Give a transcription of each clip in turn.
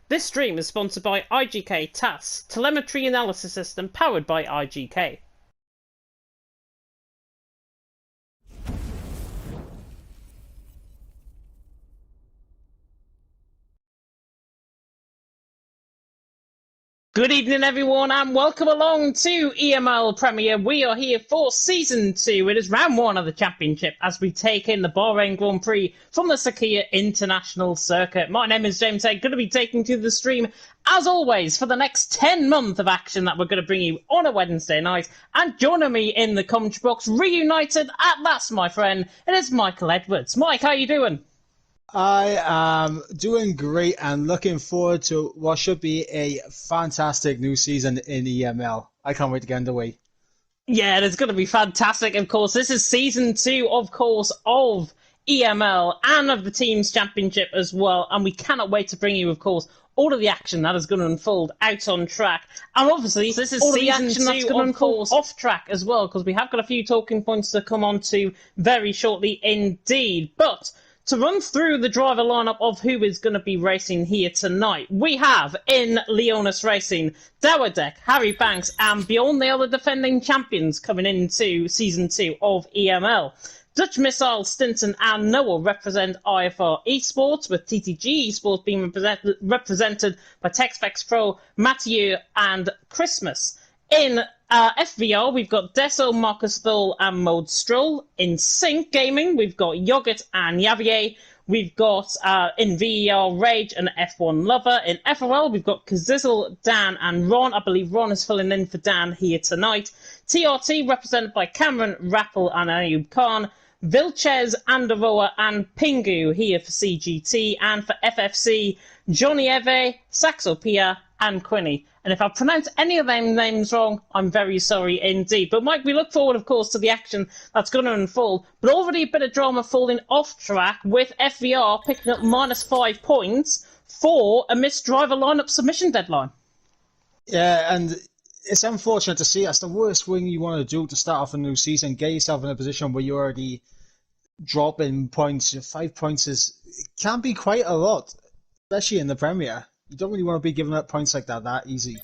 This stream is sponsored by IGK TAS, telemetry analysis system powered by IGK. Good evening, everyone, and welcome along to EML Premier. We are here for Season 2. It is round 1 of the Championship as we take in the Bahrain Grand Prix from the Sakhir International Circuit. My name is James Hay, going to be taking to the stream, as always, for the next 10 months of action that we're going to bring you on a Wednesday night. And joining me in the commentary box, reunited at last, my friend, it is Michael Edwards. Mike, how you doing? I am doing great and looking forward to what should be a fantastic new season in EML. I can't wait to get underway. Yeah, it's going to be fantastic, of course. This is Season 2, of course, of EML and of the Teams Championship as well. And we cannot wait to bring you, of course, all of the action that is going to unfold out on track. And obviously, this is all Season 2 that's going to unfold off track as well, because we have got a few talking points to come on to very shortly indeed. But to run through the driver lineup of who is going to be racing here tonight, we have in Leonis Racing, Dowerdek, Harry Banks, and Bjorn, the other defending champions coming into Season 2 of EML. Dutch Missile, Stinson, and Noah represent IFR Esports, with TTG Esports being represented by TechSpecs Pro, Mathieu, and Christmas. In FVR, we've got Deso, Marcus Thole, and Mode Stroll. In Sync Gaming, we've got Yogurt and Yavier. We've got in VER, Rage and F1 Lover. In FRL, we've got Kazizzle, Dan, and Ron. I believe Ron is filling in for Dan here tonight. TRT, represented by Cameron, Rappel, and Ayub Khan. Vilches, Andaroa, and Pingu here for CGT. And for FFC, Johnny Eve, Saxopia, and Quinny. And if I pronounce any of them names wrong, I'm very sorry indeed. But Mike, we look forward, of course, to the action that's going to unfold. But already a bit of drama falling off track with FVR picking up -5 points for a missed driver lineup submission deadline. Yeah, and it's unfortunate to see. That's the worst thing you want to do to start off a new season. Get yourself in a position where you're already dropping points. 5 points can be quite a lot, especially in the Premier. You don't really want to be giving up points like that easy.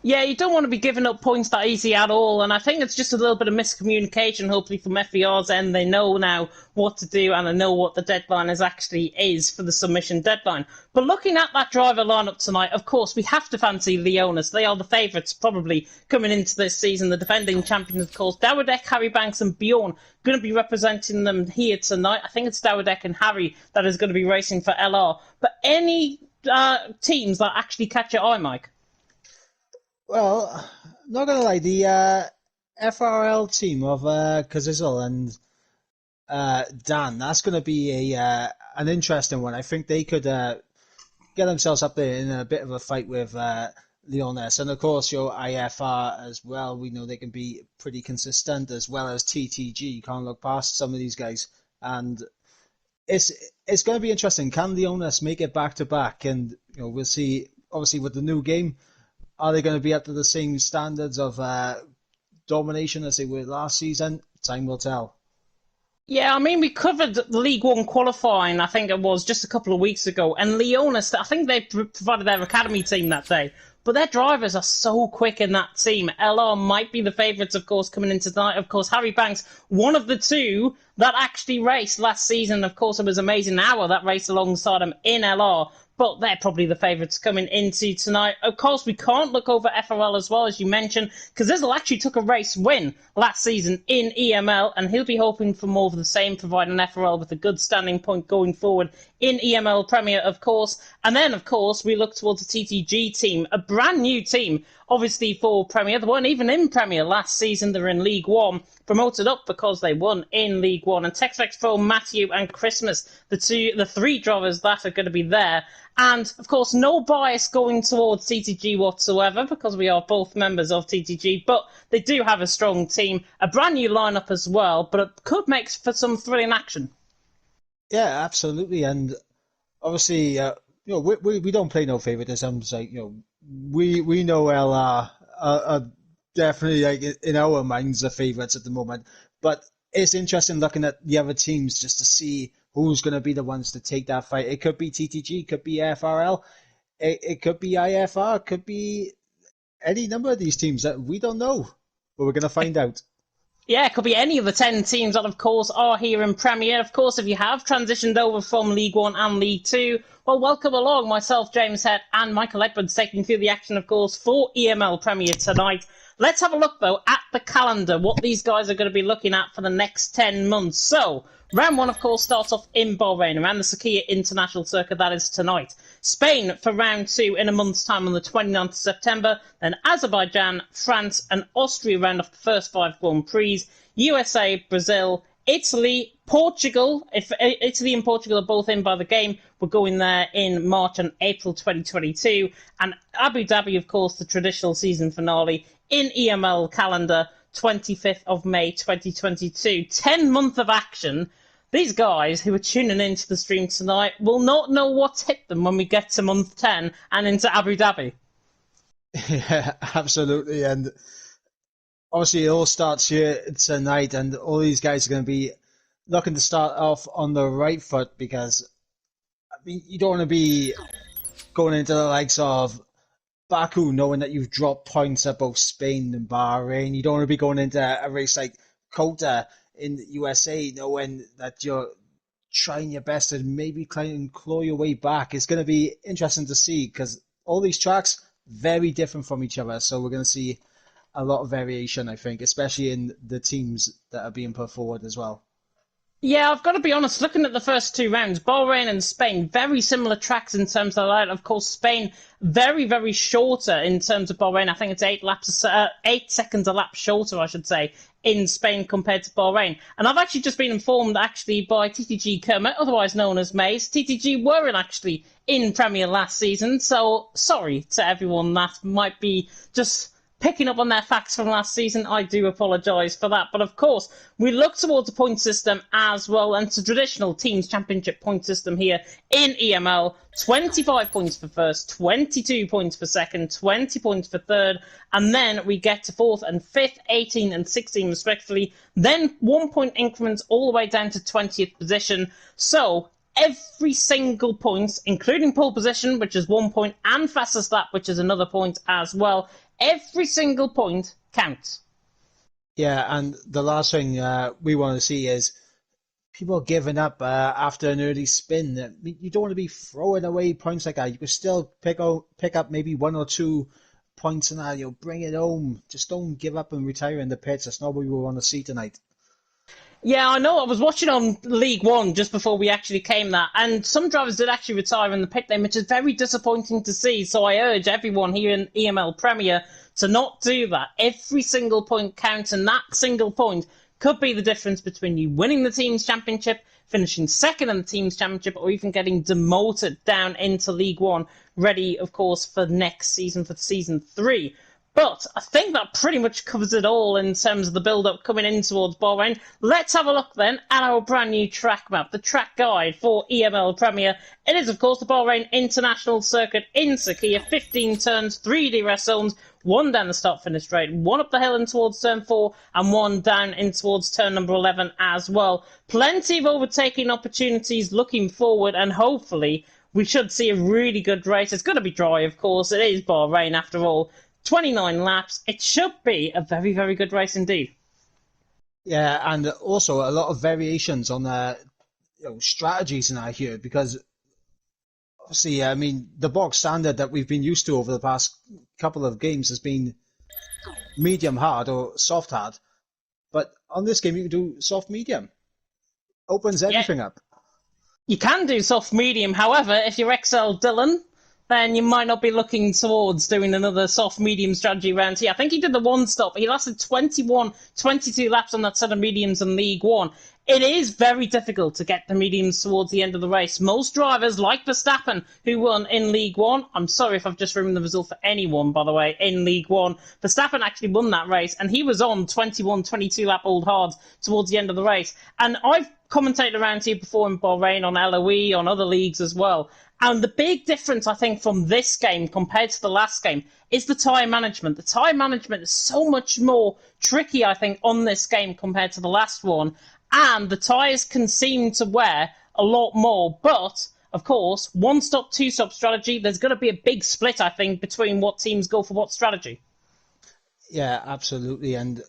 Yeah, you don't want to be giving up points that easy at all, and I think it's just a little bit of miscommunication, hopefully, from FVR's end. They know now what to do, and they know what the deadline is for the submission deadline. But looking at that driver lineup tonight, of course, we have to fancy Leonis. They are the favourites, probably, coming into this season. The defending champions, of course, Dowerdek, Harry Banks, and Bjorn, going to be representing them here tonight. I think it's Dowerdek and Harry that is going to be racing for LR. But any teams that actually catch your eye, Mike? Well, not gonna lie, the FRL team of Kazizzle and Dan, that's gonna be an interesting one. I think they could get themselves up there in a bit of a fight with Leonis, and of course your IFR as well. We know they can be pretty consistent, as well as TTG. You can't look past some of these guys, and it's going to be interesting. Can Leonis make it back to back? And we'll see. Obviously, with the new game, are they going to be up to the same standards of domination as they were last season? Time will tell. Yeah, I mean, we covered the League One qualifying, I think it was, just a couple of weeks ago. And Leonis, I think they provided their academy team that day. But their drivers are so quick in that team. LR might be the favourites, of course, coming into tonight. Of course, Harry Banks, one of the two that actually raced last season. Of course, it was Amazing Hour that raced alongside him in LR. But they're probably the favourites coming into tonight. Of course, we can't look over FRL as well, as you mentioned, because Zizzle actually took a race win last season in EML, and he'll be hoping for more of the same, providing FRL with a good standing point going forward in EML Premier, of course. And then, of course, we look towards the TTG team, a brand new team, obviously, for Premier. They weren't even in Premier last season. They're in League One, promoted up because they won in League One. And TechSpecs Pro, Matthew, and Christmas, the three drivers that are going to be there. And, of course, no bias going towards TTG whatsoever, because we are both members of TTG, but they do have a strong team, a brand new lineup as well, but it could make for some thrilling action. Yeah, absolutely. And obviously, we don't play no favoritisms. Like, we know LR are definitely, like, in our minds, the favourites at the moment. But it's interesting looking at the other teams just to see who's going to be the ones to take that fight. It could be TTG, it could be FRL. It could be IFR, it could be any number of these teams that we don't know, but we're going to find out. Yeah, it could be any of the 10 teams that, of course, are here in Premier. Of course, if you have transitioned over from League One and League Two, well, welcome along. Myself, James Head, and Michael Edwards taking through the action, of course, for EML Premier tonight. Let's have a look, though, at the calendar, what these guys are going to be looking at for the next 10 months. So, round one, of course, starts off in Bahrain, around the Sakhir International Circuit, that is tonight. Spain for round two in a month's time on the 29th of September. Then Azerbaijan, France, and Austria round off the first 5 Grand Prix. USA, Brazil, Italy, Portugal. If Italy and Portugal are both in by the game, we're going there in March and April 2022. And Abu Dhabi, of course, the traditional season finale in EML calendar, 25th of May 2022. 10 months of action. These guys who are tuning into the stream tonight will not know what's hit them when we get to month 10 and into Abu Dhabi. Yeah, absolutely. And obviously, it all starts here tonight, and all these guys are going to be looking to start off on the right foot because, I mean, you don't want to be going into the likes of Baku knowing that you've dropped points at both Spain and Bahrain. You don't want to be going into a race like Kota in the USA knowing that you're trying your best to maybe try and claw your way back. It's going to be interesting to see because all these tracks very different from each other. So we're going to see a lot of variation, I think, especially in the teams that are being put forward as well. Yeah, I've got to be honest, looking at the first 2 rounds, Bahrain and Spain, very similar tracks in terms of that. Of course, Spain, very, very shorter in terms of Bahrain. I think it's 8 seconds a lap shorter, I should say, in Spain compared to Bahrain. And I've actually just been informed, actually, by TTG Kermit, otherwise known as Maze. TTG weren't actually in Premier last season, so sorry to everyone that might be just picking up on their facts from last season. I do apologise for that. But of course, we look towards a point system as well, and it's a traditional Teams Championship point system here in EML. 25 points for first, 22 points for second, 20 points for third, and then we get to fourth and fifth, 18 and 16 respectively. Then 1 point increments all the way down to 20th position. So every single point, including pole position, which is 1 point, and fastest lap, which is another point as well, every single point counts. Yeah, and the last thing we want to see is people giving up after an early spin. You don't want to be throwing away points like that. You can still pick up maybe 1 or 2 points and that. You'll bring it home. Just don't give up and retire in the pits. That's not what we want to see tonight. Yeah, I know. I was watching on League One just before we actually came that, and some drivers did actually retire in the pit lane, which is very disappointing to see. So I urge everyone here in EML Premier to not do that. Every single point counts, and that single point could be the difference between you winning the Teams Championship, finishing second in the Teams Championship, or even getting demoted down into League One, ready, of course, for next season, for Season 3. But I think that pretty much covers it all in terms of the build-up coming in towards Bahrain. Let's have a look then at our brand new track map, the track guide for EML Premier. It is, of course, the Bahrain International Circuit in Sakhir, 15 turns, 3 DRS zones, 1 down the start-finish straight, 1 up the hill in towards turn 4, and 1 down in towards turn number 11 as well. Plenty of overtaking opportunities looking forward, and hopefully we should see a really good race. It's going to be dry, of course. It is Bahrain after all. 29 laps. It should be a very, very good race indeed. Yeah, and also a lot of variations on strategies in that here because obviously, I mean, the box standard that we've been used to over the past couple of games has been medium hard or soft hard, but on this game you can do soft medium. Opens everything up. You can do soft medium. However, if you're XL Dylan, then you might not be looking towards doing another soft medium strategy round here. I think he did the one stop. He lasted 21, 22 laps on that set of mediums in League One. It is very difficult to get the mediums towards the end of the race. Most drivers, like Verstappen, who won in League One, I'm sorry if I've just ruined the result for anyone, by the way, in League One. Verstappen actually won that race, and he was on 21, 22 lap old hards towards the end of the race. And I've commentated around here before in Bahrain on LOE, on other leagues as well. And the big difference, I think, from this game compared to the last game is the tyre management. The tyre management is so much more tricky, I think, on this game compared to the last one. And the tyres can seem to wear a lot more. But of course, one-stop, two-stop strategy. There's going to be a big split, I think, between what teams go for what strategy. Yeah, absolutely. And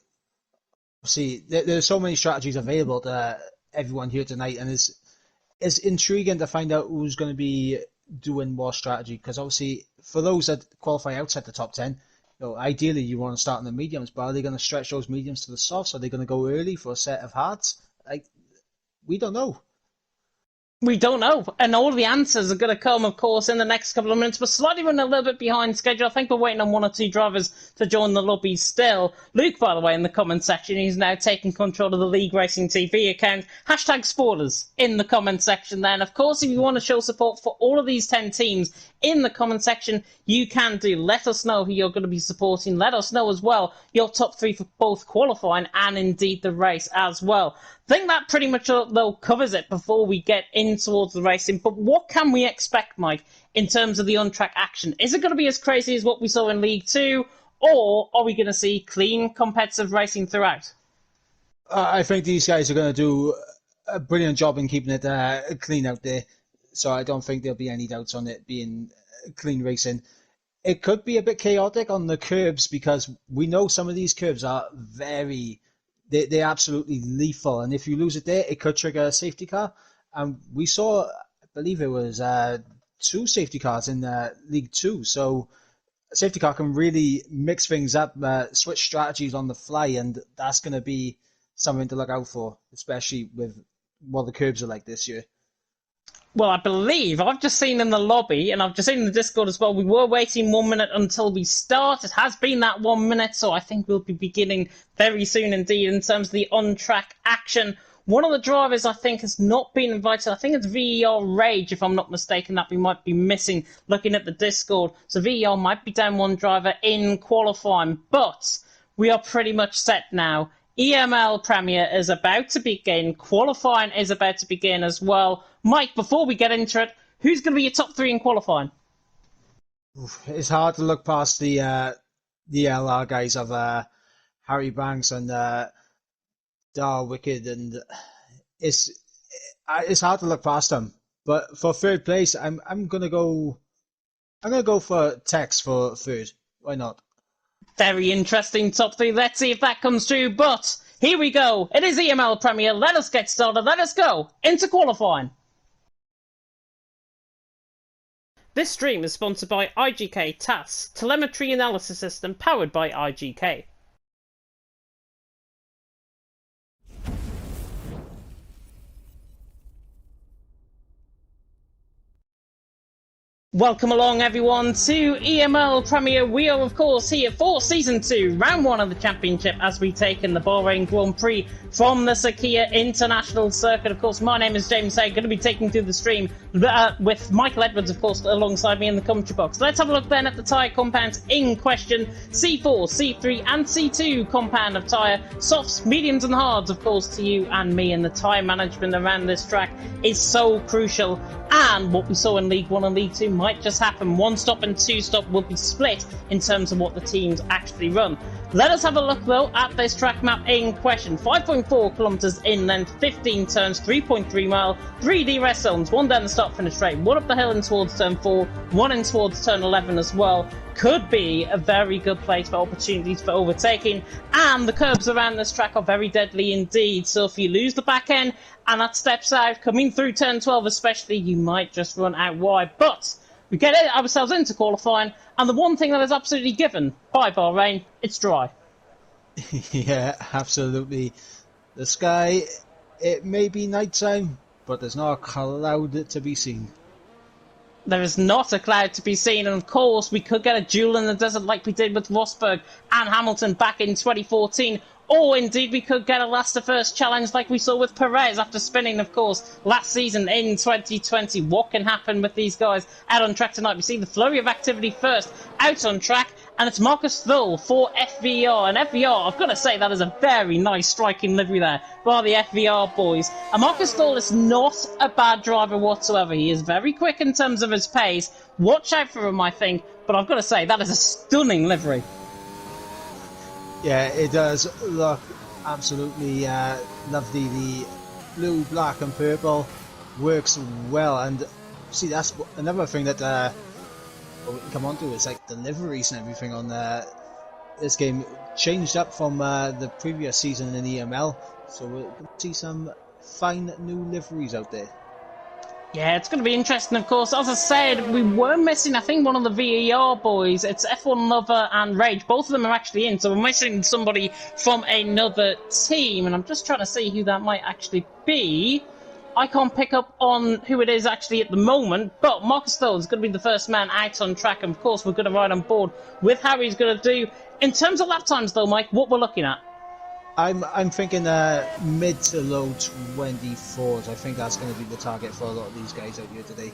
see, there's so many strategies available to everyone here tonight, and it's intriguing to find out who's going to be doing what strategy. Because obviously, for those that qualify outside the top 10, ideally you want to start in the mediums, but are they going to stretch those mediums to the softs? Are they going to go early for a set of hards? Like, we don't know. We don't know, and all the answers are going to come, of course, in the next couple of minutes. We're slightly running a little bit behind schedule. I think we're waiting on one or two drivers to join the lobby still. Luke, by the way, in the comment section, he's now taking control of the League Racing TV account. Hashtag spoilers in the comment section there. And, of course, if you want to show support for all of these 10 teams in the comment section, you can do. Let us know who you're going to be supporting. Let us know as well your top 3 for both qualifying and, indeed, the race as well. I think that pretty much, though, covers it before we get in towards the racing. But what can we expect, Mike, in terms of the on-track action? Is it going to be as crazy as what we saw in League 2, or are we going to see clean, competitive racing throughout? I think these guys are going to do a brilliant job in keeping it clean out there. So I don't think there'll be any doubts on it being clean racing. It could be a bit chaotic on the curbs because we know some of these curbs are they're absolutely lethal. And if you lose it there, it could trigger a safety car. And we saw, I believe it was 2 safety cars in League 2. So a safety car can really mix things up, switch strategies on the fly. And that's going to be something to look out for, especially with what the curbs are like this year. Well, I believe I've just seen in the lobby, and I've just seen in the Discord as well, we were waiting 1 minute until we start. It has been that 1 minute, so I think we'll be beginning very soon indeed in terms of the on-track action. One of the drivers, I think, has not been invited. I think it's VER Rage, if I'm not mistaken, that we might be missing looking at the Discord. So VER might be down one driver in qualifying, but we are pretty much set now. EML Premier is about to begin. Qualifying is about to begin as well. Mike, before we get into it, who's going to be your top 3 in qualifying? It's hard to look past the LR guys of Harry Banks and Dar Wicked, and it's hard to look past them. But for third place, I'm gonna go for Tex for third. Why not? Very interesting top 3. Let's see if that comes true. But here we go. It is EML Premier. Let us get started. Let us go into qualifying. This stream is sponsored by IGK TAS, telemetry analysis system powered by IGK. Welcome along everyone to EML Premier. We are of course here for Season 2, Round 1 of the Championship as we take in the Bahrain Grand Prix from the Sakhir International Circuit. Of course, my name is James Hay, going to be taking through the stream with Michael Edwards, of course, alongside me in the commentary box. Let's have a look then at the tyre compounds in question. C4, C3 and C2 compound of tyre. Softs, mediums and hards, of course, to you and me. And the tyre management around this track is so crucial. And what we saw in League 1 and League 2 might just happen. One stop and two stop will be split in terms of what the teams actually run. Let us have a look though at this track map in question. 5.4 kilometres in length, 15 turns, 3.3 mile, 3 DRS zones, 1 down the start finish straight, 1 up the hill in towards turn 4, 1 in towards turn 11 as well. Could be a very good place for opportunities for overtaking, and the curbs around this track are very deadly indeed. So if you lose the back end and that steps out, coming through turn 12 especially, you might just run out wide. But we get ourselves into qualifying, and the one thing that is absolutely given by Bahrain, it's dry. Yeah, absolutely. The sky, it may be nighttime, but there's not a cloud to be seen. There is not a cloud to be seen, and of course we could get a duel in the desert like we did with Rosberg and Hamilton back in 2014. Or indeed we could get a last to first challenge like we saw with Perez after spinning, of course, last season in 2020. What can happen with these guys out on track tonight? We see the flurry of activity first out on track, and it's Marcus Thull for FVR. And FVR, I've got to say, that is a very nice striking livery there by the FVR boys. And Marcus Thull is not a bad driver whatsoever. He is very quick in terms of his pace. Watch out for him, I think. But I've got to say, that is a stunning livery. Yeah, it does look absolutely lovely. The blue, black and purple works well, and see, that's another thing that we can come on to is like the liveries and everything on this game changed up from the previous season in EML, so we're going to see some fine new liveries out there. Yeah, it's going to be interesting, of course. As I said, we were missing, I think, one of the VAR boys. It's F1 Lover and Rage. Both of them are actually in, so we're missing somebody from another team. And I'm just trying to see who that might actually be. I can't pick up on who it is actually at the moment, but Marcus Stoll is going to be the first man out on track. And, of course, we're going to ride on board with how he's going to do. In terms of lap times, though, Mike, what we're looking at? I'm thinking mid to low 24s. I think that's going to be the target for a lot of these guys out here today.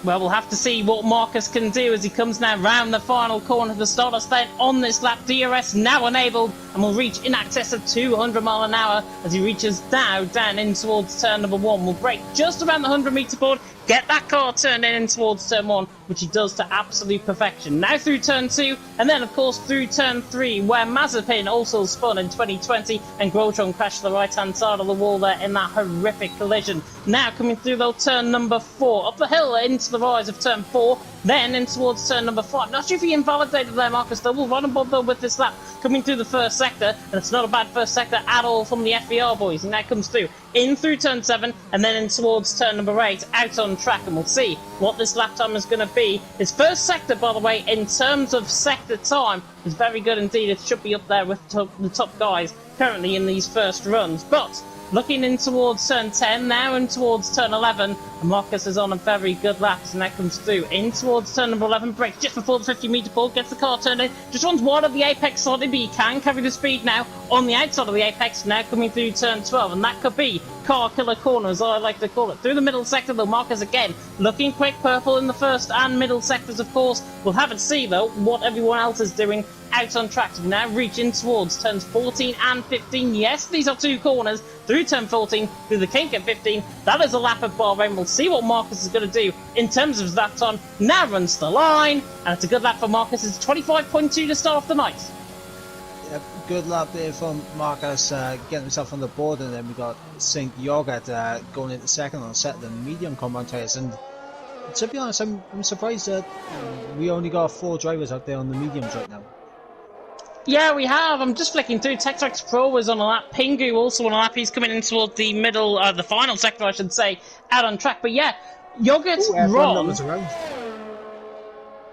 Well, we'll have to see what Marcus can do as he comes now round the final corner. The starter stand on this lap. DRS now enabled and will reach in excess of 200 mile an hour as he reaches now down in towards turn number 1. Will break just around the 100 metre board. Get that car turned in towards turn 1, which he does to absolute perfection. Now through turn 2, and then of course through turn 3, where Mazepin also spun in 2020, and Grotron crashed the right-hand side of the wall there in that horrific collision. Now coming through though turn number 4, up the hill into the rise of turn 4, then in towards turn number 5. Not sure if he invalidated there, Marcus, though. We'll run on board though with this lap, coming through the first sector, and it's not a bad first sector at all from the FVR boys, and that comes through in through turn 7, and then in towards turn number 8, out on track, and we'll see what this lap time is going to be. His first sector, by the way, in terms of sector time, is very good indeed. It should be up there with the top guys currently in these first runs, but looking in towards turn 10, now in towards turn 11, and Marcus is on a very good lap, and that comes through in towards turn number 11, breaks just before the 50 metre board, gets the car turned in, just runs wide of the apex slightly, but he can carry the speed now on the outside of the apex, now coming through turn 12, and that could be car killer corner, as I like to call it. Through the middle sector, though, Marcus again looking quick, purple in the first and middle sectors, of course. We'll have to see, though, what everyone else is doing out on track. So now reaching towards turns 14 and 15. Yes, these are two corners. Through turn 14, through the kink at 15. That is a lap at Bahrain. We'll see what Marcus is going to do in terms of his lap time. Now runs the line, and it's a good lap for Marcus. It's 25.2 to start off the night. Yep, good lap there from Marcus, getting himself on the board, and then we got St. Yogurt going into second on set the medium commentators. And to be honest, I'm surprised that we only got 4 drivers out there on the mediums right now. Yeah, we have. I'm just flicking through. Texax Pro was on a lap. Pingu also on a lap. He's coming in toward the middle, the final sector, I should say, out on track. But yeah, Yogurt's wrong.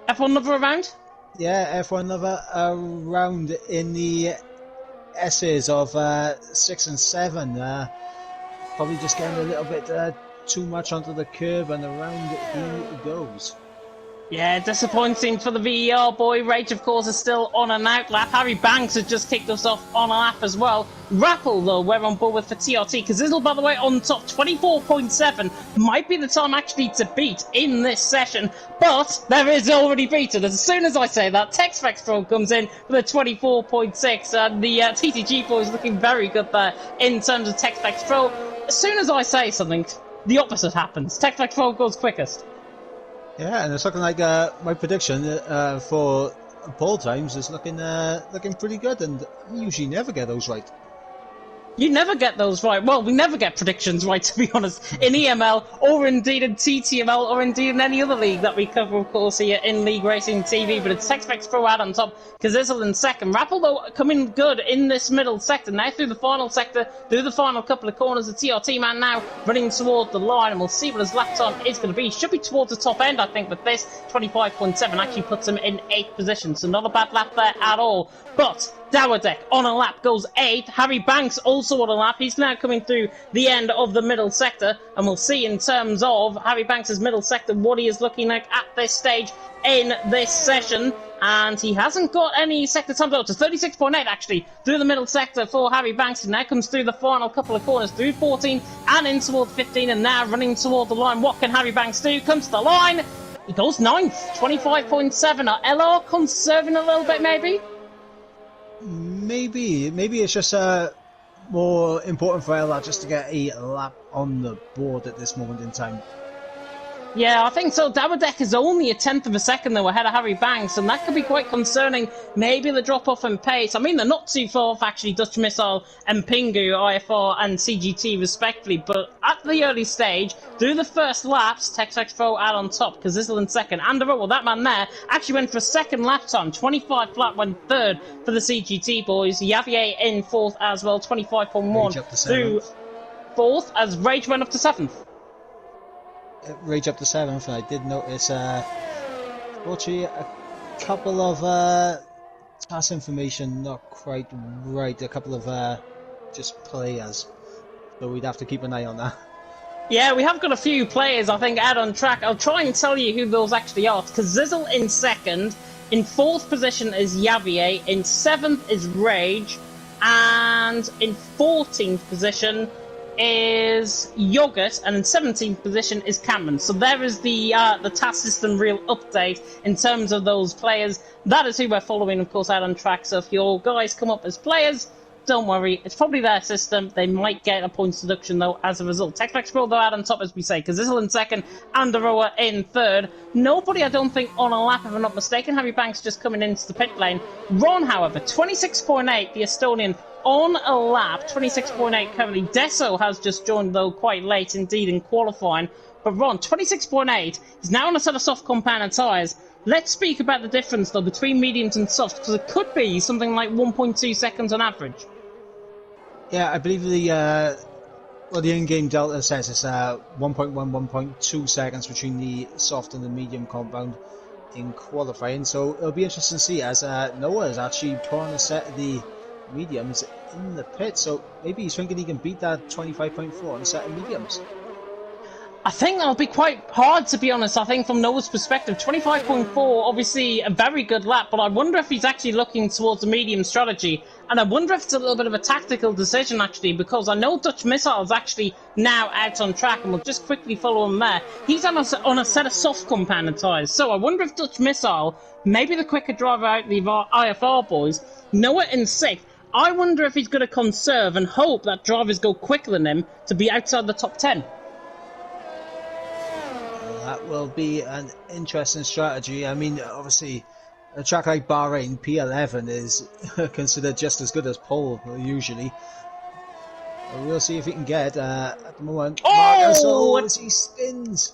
F1 Lover around? Yeah, F1 Lover around in the S's of 6 and 7. Probably just getting a little bit too much onto the curb, and around he goes. Yeah, disappointing for the VER boy. Rage, of course, is still on an out lap. Harry Banks has just kicked us off on a lap as well. Rappel, though, we're on board with for TRT. Kazizzle, by the way, on top, 24.7. Might be the time actually to beat in this session, but there is already beaten. As soon as I say that, Texflex Pro comes in with a 24.6, and the TTG boys looking very good there in terms of Texflex Pro. As soon as I say something, the opposite happens. Texflex Pro goes quickest. Yeah, and it's looking like my prediction for pole times is looking pretty good, and I usually never get those right. You never get those right. Well, we never get predictions right, to be honest, in EML, or indeed in TTML, or indeed in any other league that we cover, of course, here in League Racing TV. But it's Texflex Pro out on top, Kazizzle in second. Rappel, though, coming good in this middle sector. Now through the final sector, through the final couple of corners, the TRT man now running toward the line, and we'll see what his lap time is going to be. Should be towards the top end, I think, but this 25.7 actually puts him in 8th position, so not a bad lap there at all. But Dowerdek on a lap goes 8th. Harry Banks also on a lap. He's now coming through the end of the middle sector, and we'll see in terms of Harry Banks' middle sector what he is looking like at this stage in this session. And he hasn't got any sector time though. It's 36.8 actually through the middle sector for Harry Banks, and now comes through the final couple of corners through 14 and in toward 15, and now running toward the line. What can Harry Banks do? Comes to the line. He goes 9th, 25.7. Are LR conserving a little bit maybe? Maybe it's just more important for LR just to get a lap on the board at this moment in time. Yeah, I think so. Dabadek is only a tenth of a second though ahead of Harry Banks, and that could be quite concerning. Maybe the drop off in pace. I mean, they're not too far off actually. Dutch Missile and Pingu, IFR and CGT respectively. But at the early stage, through the first laps, Tex Pro out on top. Kazizel in second. Andero, well, that man there actually went for a second lap time. 25 flat went third for the CGT boys. Javier in fourth as well. 25.1 through fourth as Rage went up to seventh. Rage up to seventh, and I did notice actually a couple of task information not quite right, a couple of just players, so we'd have to keep an eye on that. Yeah, we have got a few players, I think, out on track. I'll try and tell you who those actually are. Kazizel in second, in fourth position is Javier, in seventh is Rage, and in 14th position is Yogurt, and in 17th position is Cameron. So there is the task system real update in terms of those players. That is who we're following, of course, out on track. So if your guys come up as players, don't worry, it's probably their system. They might get a points deduction, though, as a result. Tex Pro, though, out on top, as we say. Kazizel in second, Anderoa in third. Nobody, I don't think, on a lap, if I'm not mistaken. Harry Banks just coming into the pit lane. Ron, however, 26.8, the Estonian, on a lap, 26.8 currently. Deso has just joined, though, quite late indeed in qualifying. But Ron, 26.8, he's now on a set of soft compound tyres. Let's speak about the difference, though, between mediums and softs, because it could be something like 1.2 seconds on average. Yeah, I believe the in-game delta says it's 1.1, 1.2 seconds between the soft and the medium compound in qualifying. So it'll be interesting to see, as Noah is actually put on a set of the mediums in the pit, so maybe he's thinking he can beat that 25.4 on a set of mediums. I think that'll be quite hard, to be honest. I think from Noah's perspective, 25.4, obviously a very good lap, but I wonder if he's actually looking towards a medium strategy. And I wonder if it's a little bit of a tactical decision, actually, because I know Dutch Missile's actually now out on track, and we'll just quickly follow him there. He's on a set of soft compounded tyres, so I wonder if Dutch Missile, maybe the quicker driver out the IFR boys, Noah in sixth, I wonder if he's going to conserve and hope that drivers go quicker than him to be outside the top 10. That will be an interesting strategy. I mean, obviously, a track like Bahrain, P11 is considered just as good as pole, usually. We'll see if he can get, at the moment, Marcus Hull as he spins.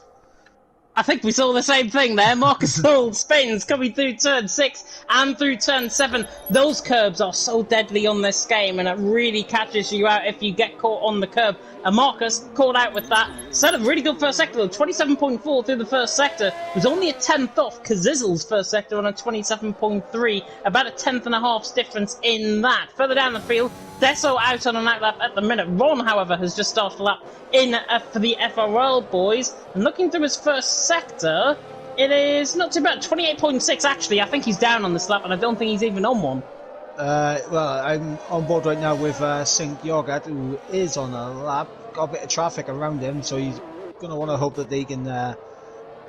I think we saw the same thing there. Marcus Hull spins coming through turn 6 and through turn 7. Those curbs are so deadly on this game, and it really catches you out if you get caught on the curb. And Marcus caught out with that. Set a really good first sector, 27.4 through the first sector. It was only a tenth off Kazizel's first sector on a 27.3. About a tenth and a half's difference in that. Further down the field, Deso out on an outlap at the minute. Ron, however, has just started a lap in for the FRL boys. And looking through his first sector, it is not too bad. 28.6 actually. I think he's down on this lap, and I don't think he's even on one. Well, I'm on board right now with Sink Yogurt, who is on a lap. Got a bit of traffic around him, so he's going to want to hope that they can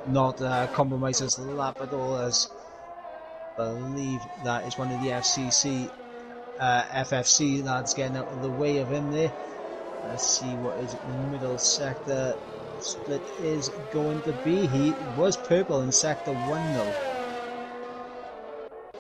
not compromise his lap at all, as I believe that is one of the FFC lads getting out of the way of him there. Let's see what his middle sector split is going to be. He was purple in sector 1 though.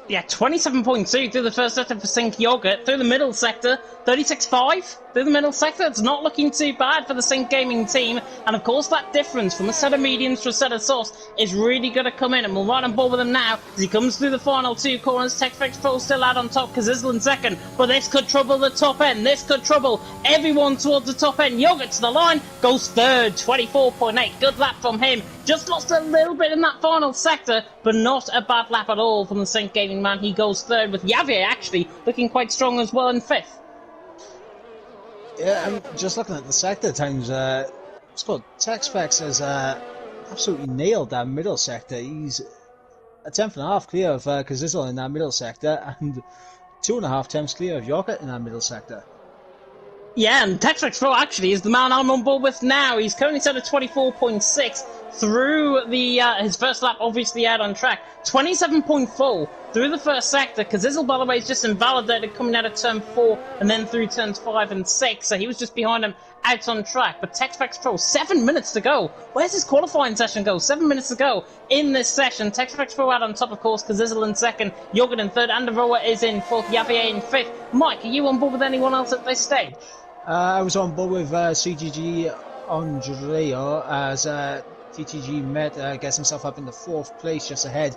Yeah, 27.2 through the first sector for Sink Yogurt. Through the middle sector, 36.5 through the middle sector. It's not looking too bad for the Sink Gaming team. And of course, that difference from a set of mediums to a set of softs is really going to come in. And we'll ride on board with him now as he comes through the final two corners. Tex Pro still out on top, Kazizel in second. But this could trouble the top end. This could trouble everyone towards the top end. Yogurt to the line, goes third, 24.8. Good lap from him. Just lost a little bit in that final sector, but not a bad lap at all from the Sink Gaming man. He goes third, with Javier actually looking quite strong as well in fifth. Yeah, I'm just looking at the sector times. Texfex has absolutely nailed that middle sector. He's a tenth and a half clear of Kazizel in that middle sector, and 2.5 tenths clear of Yogurt in that middle sector. Yeah, and Tex Pro actually is the man I'm on board with now. He's currently set at 24.6 through the his first lap, obviously out on track. 27.4 through the first sector. Kazizel, by the way, is just invalidated coming out of turn 4 and then through turns 5 and 6. So he was just behind him out on track. But Texfax Pro, 7 minutes to go. Where's his qualifying session go? 7 minutes to go in this session. Texfax Pro out on top, of course. Kazizel in second, Jorgen in third, Anderoa is in fourth, Javier in fifth. Mike, are you on board with anyone else at this stage? I was on board with CGG Andrea as TTG Met gets himself up in the 4th place just ahead.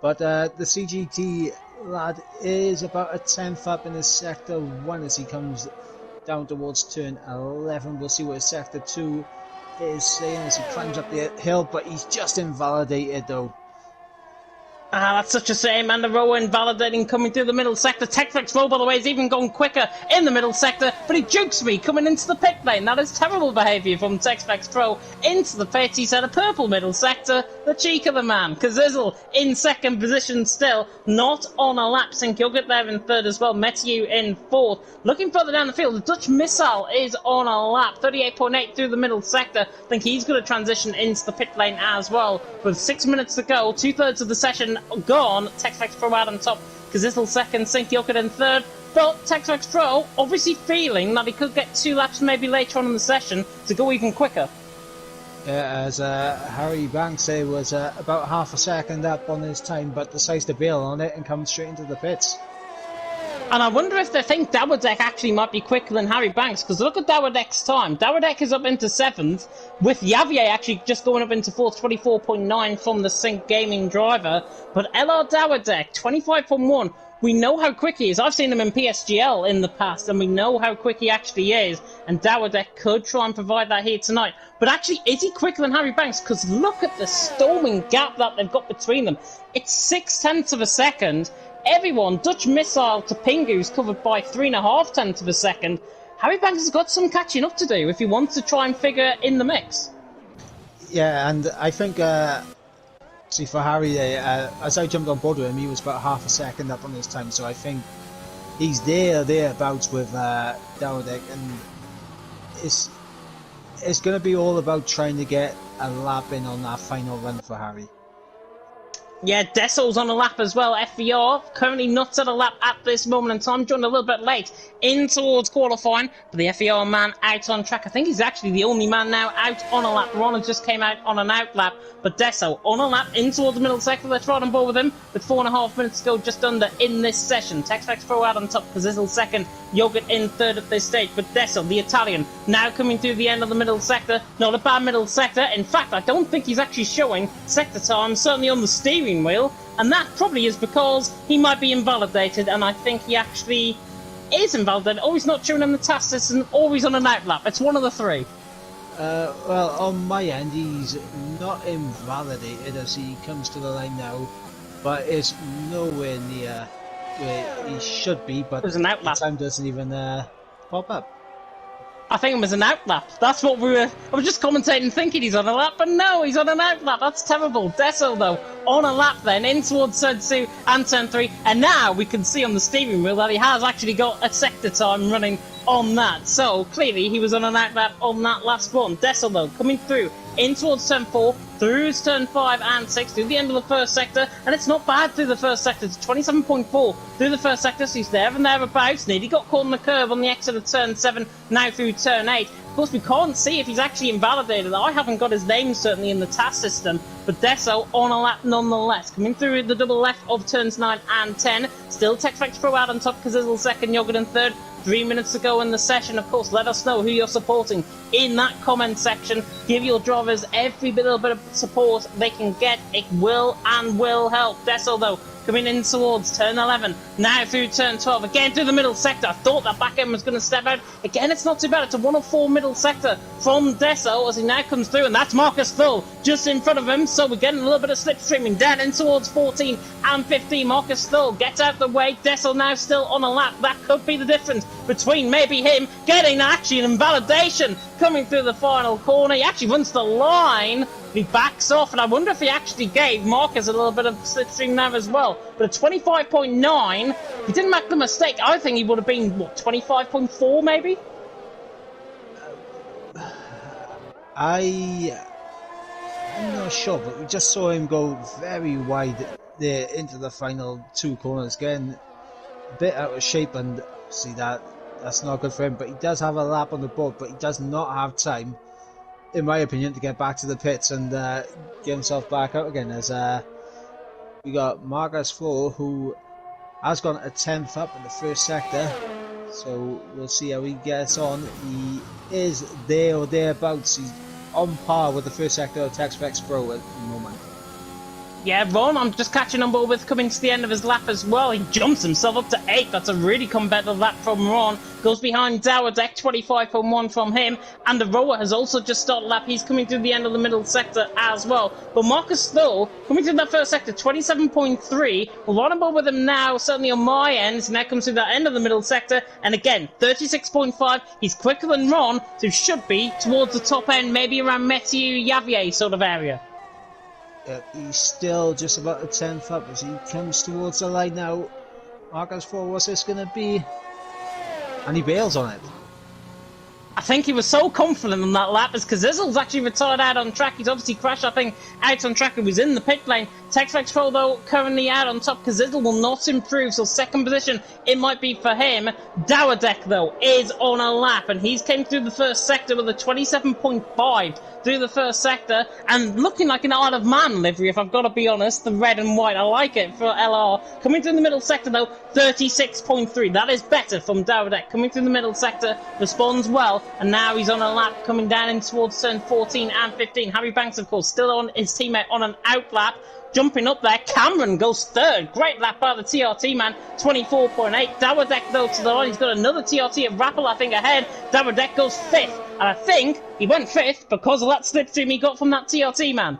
But the CGT lad is about a 10th up in his sector 1 as he comes down towards turn 11. We'll see what his sector 2 is saying as he climbs up the hill, but he's just invalidated though. That's such a shame. And the row invalidating coming through the middle sector. Techflex Row, by the way, is even going quicker in the middle sector, but he jukes me coming into the pit lane. That is terrible behaviour from Techflex Pro into the pit. He's at a purple middle sector. The cheek of the man. Kazizel in second position still, not on a lap. St. Gilgit there in third as well. Mathieu in fourth. Looking further down the field, the Dutch Missile is on a lap. 38.8 through the middle sector. I think he's going to transition into the pit lane as well. With 6 minutes to go, 2/3 of the session gone. Texfax Pro out on top, Kazizel second, St. Gilgit in third. But Texfax Pro obviously feeling that he could get 2 laps maybe later on in the session to go even quicker. Yeah, as Harry Banks was about half a second up on his time, but decides to bail on it and comes straight into the pits. And I wonder if they think Dawardek actually might be quicker than Harry Banks, because look at Dawardek's time. Dawardek is up into 7th, with Javier actually just going up into 4th, 24.9 from the Sync Gaming driver. But LR Dawardek, 25.1. We know how quick he is. I've seen him in PSGL in the past, and we know how quick he actually is. And Dawardek could try and provide that here tonight. But actually, is he quicker than Harry Banks? Because look at the storming gap that they've got between them. It's 0.6 of a second. Everyone, Dutch Missile to Pingu's covered by 3.5 of a second. Harry Banks has got some catching up to do if he wants to try and figure in the mix. Yeah, and I think, see, for Harry, as I jumped on board with him, he was about half a second up on his time, so I think he's thereabouts with Dawardek, and it's going to be all about trying to get a lap in on that final run for Harry. Yeah, Dessel's on a lap as well. FVR currently not at a lap at this moment in time. Joined a little bit late in towards qualifying, but the FVR man out on track. I think he's actually the only man now out on a lap. Ronald just came out on an out lap, but Dessel on a lap in towards the middle sector. Let's ride on board with him with 4.5 minutes to go just under in this session. Texfax Pro out on top, Kazizel second, Yogurt in third at this stage, but Dessel, the Italian, now coming through the end of the middle sector. Not a bad middle sector. In fact, I don't think he's actually showing sector time, certainly on the steering wheel, and that probably is because he might be invalidated, and I think he actually is invalidated, or he's not showing him the task system, or he's on an out lap. It's one of the three. Well, on my end, he's not invalidated as he comes to the line now, but is nowhere near where he should be, but There's an out lap. the time doesn't even pop up. I think it was an out lap. That's what I was just commentating thinking he's on a lap, but no, he's on an out lap. That's terrible. Dessel, though, on a lap then, in towards turn 2 and turn 3. And now we can see on the steering wheel that he has actually got a sector time running on that. So, clearly, he was on an out lap on that last one. Dessel, though, coming through in towards turn 4, through turn 5 and 6, through the end of the first sector, and it's not bad through the first sector. It's 27.4 through the first sector, so he's there and thereabouts. Nearly got caught on the curve on the exit of turn 7, now through turn 8. Of course, we can't see if he's actually invalidated. I haven't got his name, certainly, in the task system, but Desso on a lap nonetheless. Coming through the double left of turns 9 and 10. Still Texfax Pro out on top, Kazizel second, Yogurt in third. 3 minutes to go in the session. Of course, let us know who you're supporting in that comment section. Give your drivers every little bit of support they can get. It will and will help. Dessel, though, coming in towards turn 11. Now through turn 12. Again through the middle sector. I thought that back end was going to step out. Again, it's not too bad. It's a 1 of 4 middle sector from Dessel as he now comes through. And that's Marcus Thull just in front of him. So we're getting a little bit of slipstreaming down in towards 14 and 15. Marcus Thull gets out the way. Dessel now still on a lap. That could be the difference between maybe him getting actually an invalidation coming through the final corner. He actually runs the line. He backs off, and I wonder if he actually gave Marcus a little bit of slipstream there as well. But a 25.9, if he didn't make the mistake, I think he would have been, what, 25.4 maybe? I'm not sure, but we just saw him go very wide there into the final 2 corners, getting a bit out of shape, and see that's not good for him. But he does have a lap on the board, but he does not have time, in my opinion, to get back to the pits and get himself back out again. As we got Marcus Floor, who has gone a 10th up in the first sector, so we'll see how he gets on. He is there or thereabouts. He's on par with the first sector of TextFX Pro at the moment. Yeah, Ron, I'm just catching on board with coming to the end of his lap as well. He jumps himself up to 8th. That's a really competitive lap from Ron. Goes behind Dowerdeck, 25.1 from him. And the rower has also just started a lap. He's coming through the end of the middle sector as well. But Marcus Thull, coming through that first sector, 27.3. We're on board with him now, certainly on my end. So now comes through that end of the middle sector. And again, 36.5. He's quicker than Ron, so should be towards the top end, maybe around Mathieu Yavier sort of area. He's still just about a 10th up as he comes towards the line now. Marcus 4, what's this going to be? And he bails on it. I think he was so confident on that lap as Kazizel's actually retired out on track. He's obviously crashed, I think, out on track and was in the pit lane. TextFX Pro, though, currently out on top. Kazizel will not improve, so second position, it might be for him. Dowerdeck, though, is on a lap, and he's came through the first sector with a 27.5 through the first sector, and looking like an Isle of Man livery, if I've got to be honest, the red and white. I like it for LR. Coming through the middle sector, though, 36.3. That is better from Dowerdeck. Coming through the middle sector, responds well, and now he's on a lap coming down in towards turn 14 and 15. Harry Banks, of course, still on his teammate on an out lap. Jumping up there, Cameron goes third. Great lap by the TRT man, 24.8. Dowerdeck, though, to the line. He's got another TRT of Rappel, I think, ahead. Dowerdeck goes fifth. And I think he went fifth because of that slipstream he got from that TRT man.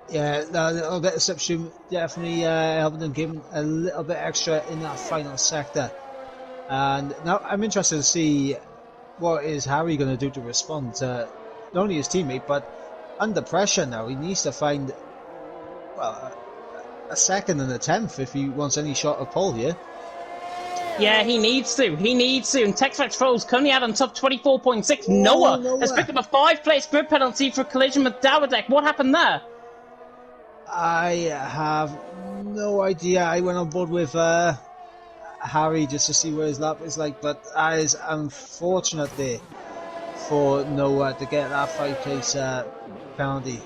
Yeah, that little bit of slipstream definitely helping them give him a little bit extra in that final sector. And now I'm interested to see what is Harry going to do to respond to not only his teammate, but under pressure now. He needs to find, well, a second and a 10th if he wants any shot of pole here. Yeah, he needs to. He needs to. And TextFX Pro's currently out on top, 24.6. Noah has picked up a 5-place grid penalty for a collision with Dowerdeck. What happened there? I have no idea. I went on board with Harry just to see what his lap is like, but that is unfortunate there for Noah to get that 5-place penalty.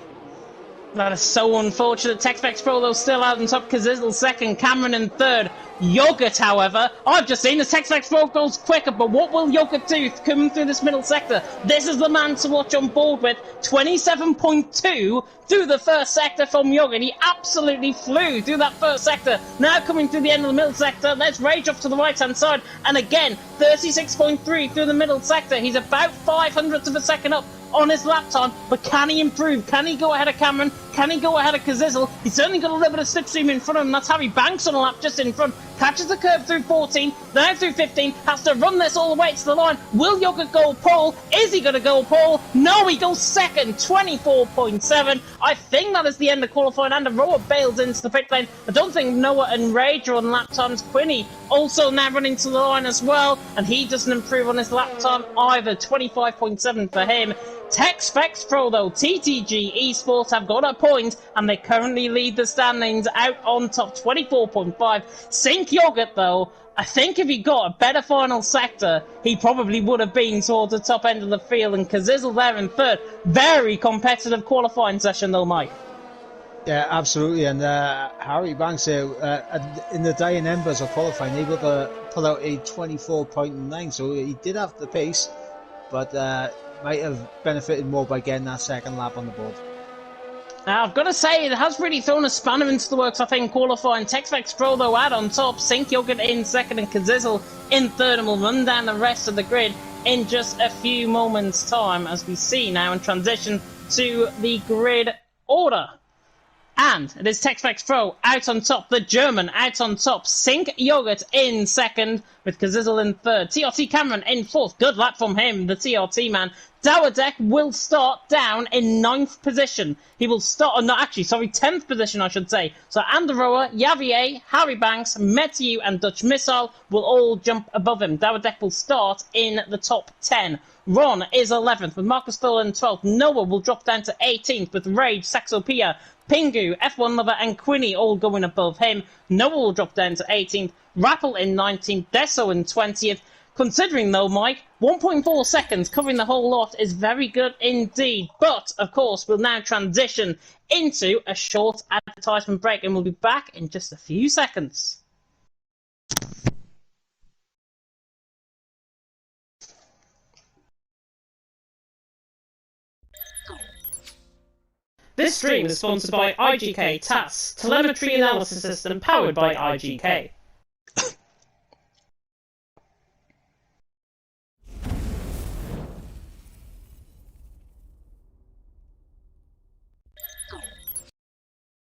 That is so unfortunate. TextFX Pro, though, still out on top. Kazizel second, Cameron in third. Yogurt, however, I've just seen the TextFX Pro goes quicker, but what will Yogurt do coming through this middle sector? This is the man to watch on board with. 27.2 through the first sector from Yogurt. He absolutely flew through that first sector. Now coming through the end of the middle sector, let's rage off to the right-hand side. And again, 36.3 through the middle sector. He's about 500ths of a second up on his lap time, but can he improve? Can he go ahead of Cameron? Can he go ahead of Kazizel? He's certainly got a little bit of slipstream in front of him. That's Harry Banks on a lap just in front. Catches the curve through 14, now through 15, has to run this all the way to the line. Will Yogurt go pole? Is he going to go pole? No, he goes second, 24.7. I think that is the end of qualifying, and the rower bails into the pit lane. I don't think Noah and Rage are on lap times. Quinny also now running to the line as well, and he doesn't improve on his lap time either, 25.7 for him. TextFX Pro, though, TTG Esports have got a point, and they currently lead the standings out on top, 24.5. Sync Yogurt, though, I think if he got a better final sector, he probably would have been towards the top end of the field, and Kazizel there in third. Very competitive qualifying session, though, Mike. Yeah, absolutely, and Harry Banks in the dying embers of qualifying, able to pull out a 24.9, so he did have the pace, but might have benefited more by getting that second lap on the board. Now, I've got to say, it has really thrown a spanner into the works, I think, qualifying. TextFX Pro, though, out on top. Sync Yogurt in second and Kazizel in third, and we'll run down the rest of the grid in just a few moments' time as we see now and transition to the grid order. And it is Tex-Mex Pro out on top, the German out on top, Sink Yogurt in second, with Kazizel in third, TRT Cameron in fourth, good lap from him, the TRT man. Dowerdek will start down in 9th position. He will start, 10th position I should say. So Anderoa, Yavier, Harry Banks, Metiu and Dutch Missile will all jump above him. Dowerdek will start in the top 10. Ron is 11th with Marcus Phil in 12th. Noah will drop down to 18th with Rage, Saxopia, Pingu, F1 Lover and Quinny all going above him. Noah will drop down to 18th. Rappel in 19th. Deso in 20th. Considering though, Mike, 1.4 seconds covering the whole lot is very good indeed. But, of course, we'll now transition into a short advertisement break and we'll be back in just a few seconds. This stream is sponsored by IGK TAS, telemetry analysis system powered by IGK.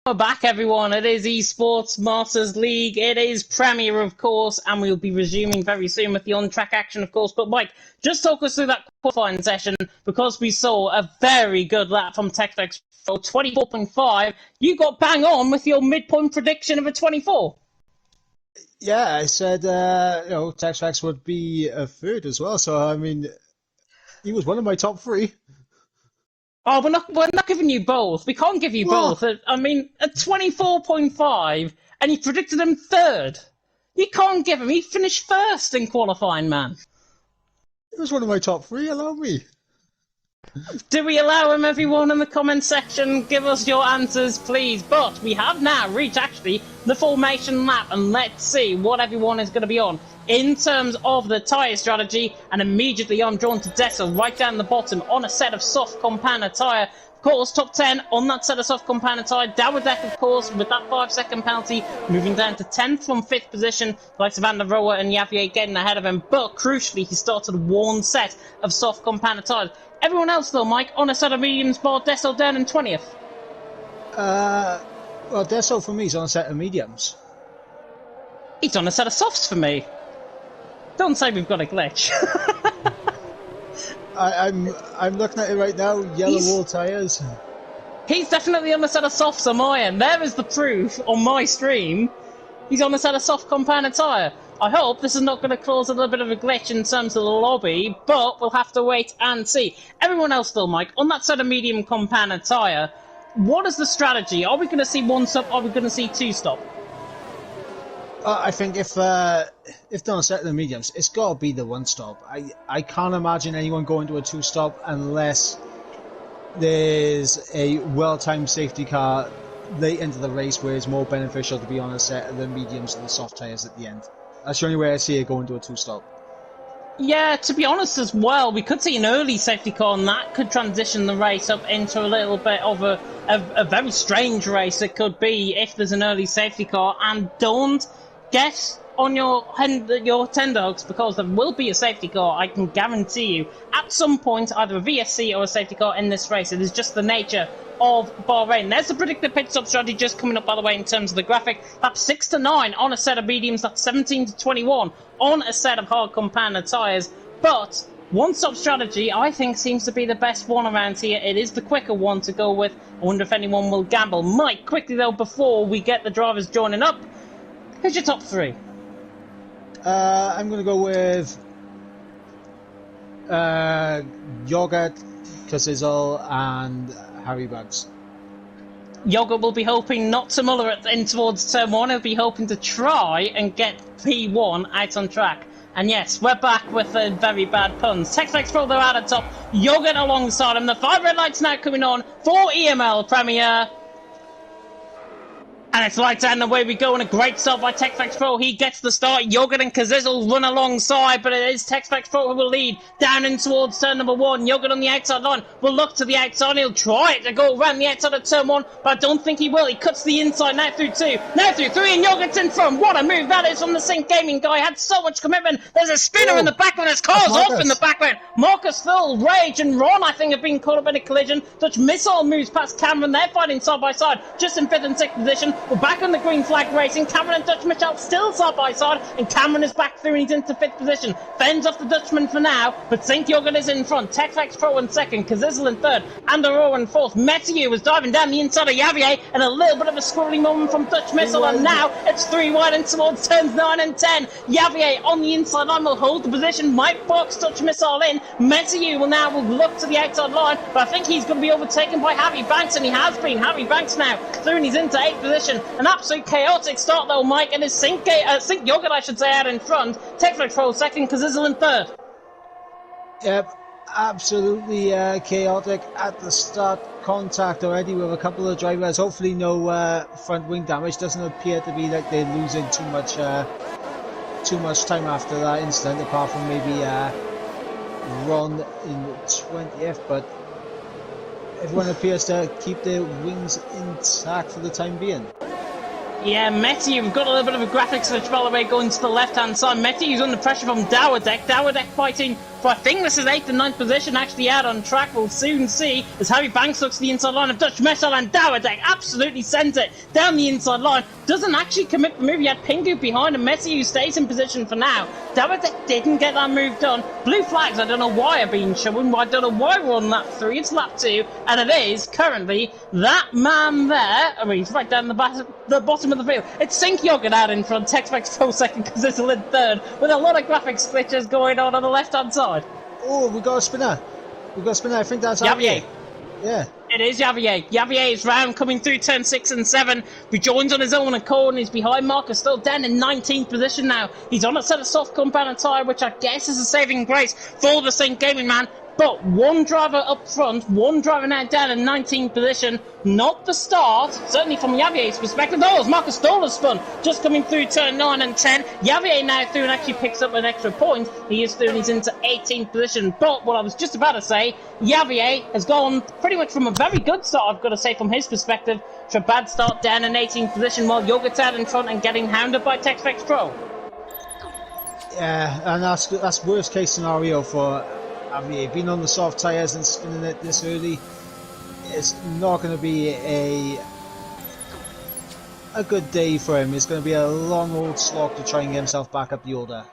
We're back, everyone. It is Esports Masters League. It is Premier, of course, and we'll be resuming very soon with the on-track action, of course. But, Mike, just talk us through that qualifying session, because we saw a very good lap from Tex-Mex Pro, 24.5. You got bang on with your midpoint prediction of a 24. Yeah, I said, Tex-Mex would be a third as well. So, I mean, he was one of my top 3. Oh, we're not giving you both. We can't give you both. I mean, at 24.5, and you predicted him third. You can't give him. He finished first in qualifying, man. He was one of my top 3. Allow me. Do we allow him, everyone, in the comment section? Give us your answers, please. But we have now reached, actually, the formation lap, and let's see what everyone is going to be on in terms of the tyre strategy. And immediately I'm drawn to Dessel right down the bottom on a set of soft compound tyre. Of course, top 10 on that set of soft compound tyre. Dowerdek, of course, with that 5-second penalty, moving down to 10th from 5th position. Like Van der Rohe and Yavier getting ahead of him. But crucially, he started one set of soft compound tyres. Everyone else, though, Mike, on a set of mediums, bar Dessel down in 20th. Well, Dessel for me is on a set of mediums. He's on a set of softs for me. Don't say we've got a glitch. I'm looking at it right now. Yellow wall tyres. He's definitely on a set of softs on my end. There is the proof on my stream. He's on a set of soft compound tyre. I hope this is not going to cause a little bit of a glitch in terms of the lobby, but we'll have to wait and see. Everyone else, though, Mike, on that set of medium compound tyre, what is the strategy? Are we going to see one stop? Are we going to see two stop? I think if they're on a set of the mediums, it's got to be the one stop. I can't imagine anyone going to a two stop unless there's a well-timed safety car late into the race where it's more beneficial to be on a set of the mediums and the soft tyres at the end. That's the only way I see it going to a two-stop. Yeah, to be honest as well, we could see an early safety car, and that could transition the race up into a little bit of a very strange race it could be if there's an early safety car. And don't get on your tenderhooks, because there will be a safety car, I can guarantee you, at some point, either a VSC or a safety car in this race. It is just the nature of Bahrain. There's the predicted pit stop strategy just coming up, by the way, in terms of the graphic. That's 6 to 9 on a set of mediums. That's 17 to 21 on a set of hard compound tyres. But one-stop strategy, I think, seems to be the best one around here. It is the quicker one to go with. I wonder if anyone will gamble. Mike, quickly though, before we get the drivers joining up, who's your top 3? I'm going to go with Yogurt, Kazizel, and Harry Bugs. Yogurt will be hoping not to muller it in towards turn 1. He'll be hoping to try and get P1 out on track. And yes, we're back with the very bad puns. Tex-Mex Pro, they're out at top. Yogurt alongside him. The 5 red lights now coming on for EML Premier. And it's lights out and away we go, and a great start by TechFax Pro. He gets the start. Yogurt and Kazizzle run alongside, but it is TechFax Pro who will lead down in towards turn number 1. Yogurt on the outside line will look to the outside. He'll try to go around the outside of turn 1, but I don't think he will. He cuts the inside now through 2, now through 3, and Yogurt's in front. What a move that is from the Sync Gaming guy. Had so much commitment. There's a spinner in the background. There's cars off in the background. Marcus Phil, Rage, and Ron, I think, have been caught up in a collision. Dutch Missile moves past Cameron. They're fighting side by side, just in 5th and 6th position. We're back on the green flag racing. Cameron and Dutch Michelle still side by side, and Cameron is back through and he's into 5th position. Fends off the Dutchman for now, but Sync Yogurt is in front. TechFax Pro in 2nd, Kazizzle in 3rd, and Aurora in 4th. Metier was diving down the inside of Yavier, and a little bit of a squirrely moment from Dutch Missile, and now it's 3 wide and towards turns 9 and 10. Yavier on the inside line will hold the position, might box Dutch Missile in. Metier will look to the outside line, but I think he's going to be overtaken by Harry Banks, and he has been. Harry Banks now through and he's into 8th position. An absolute chaotic start though, Mike, and his Sync Yogurt, I should say, out in front. TechFax Pro 2nd, Kazizzle in 3rd. Yep, absolutely chaotic at the start. Contact already with a couple of drivers. Hopefully no front wing damage. Doesn't appear to be like they're losing too much time after that incident, apart from maybe Ron in 20th, but everyone appears to keep their wings intact for the time being. Yeah, Meti, we've got a little bit of a graphics switch, by the way, going to the left-hand side. Meti is under pressure from Dowerdek. Dowerdek fighting for, I think this is 8th and 9th position, actually out on track. We'll soon see as Harry Banks looks to the inside line of Dutch Meshal, and Dowerdek absolutely sends it down the inside line. Doesn't actually commit the move. He had Pingu behind him. Messi, who stays in position for now. Dowerdek didn't get that move done. Blue flags, I don't know why are being shown. I don't know why we're on lap 3. It's lap 2, and it is currently that man there. I mean, he's right down the bottom of the field. It's Sync Yogurt out in front. TechFax Pro 2nd, Kazizzle in 3rd, with a lot of graphics glitches going on the left-hand side. Oh, we got a spinner. I think that's Yavier. Yeah. It is Yavier. Yavier is round, coming through turn 6 and 7. Rejoins on his own accord, and he's behind Marcus, still down in 19th position now. He's on a set of soft compound tyre, which I guess is a saving grace for the Sync Gaming man. But one driver up front, one driver now down in 19th position. Not the start, certainly from Yavier's perspective. Oh, it's Marcus Stoller spun, just coming through turn 9 and 10. Yavier now through and actually picks up an extra point. He is through and he's into 18th position. But what I was just about to say, Yavier has gone pretty much from a very good start, I've got to say, from his perspective, to a bad start down in 18th position, while Yogurt's out in front and getting hounded by TechFax Pro. Yeah, and that's worst case scenario for Javier. Being on the soft tyres and spinning it this early, it's not going to be a good day for him. It's going to be a long old slog to try and get himself back up the order.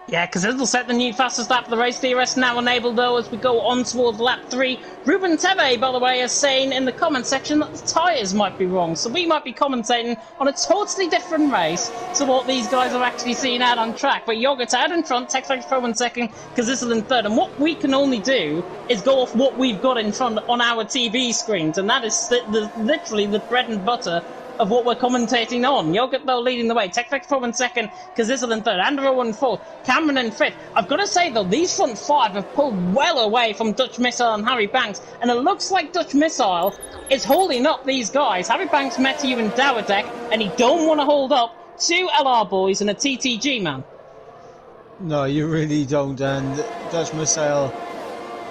Yeah, because it'll set the new fastest lap of the race. DRS now enabled, though, as we go on towards lap 3. Ruben Teve, by the way, is saying in the comment section that the tyres might be wrong. So we might be commentating on a totally different race to what these guys are actually seeing out on track. But Yogurt's out in front, TechFax Pro in 2nd, Kazizzle in 3rd. And what we can only do is go off what we've got in front on our TV screens. And that is literally the bread and butter of what we're commentating on. Yogurt, though, leading the way. TechFax Pro in 2nd, Kazizzle in 3rd, Andrew in 4th, Cameron in 5th. I've got to say, though, these front 5 have pulled well away from Dutch Missile and Harry Banks, and it looks like Dutch Missile is holding up these guys. Harry Banks, Metier and Dowerdek, and he don't want to hold up 2 LR boys and a TTG man. No, you really don't. And Dutch Missile,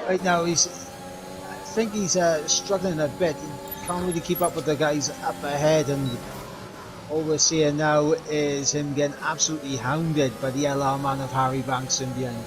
right now, I think he's struggling a bit. Can't really keep up with the guys up ahead, and all we're seeing now is him getting absolutely hounded by the LR man of Harry Banks in the end.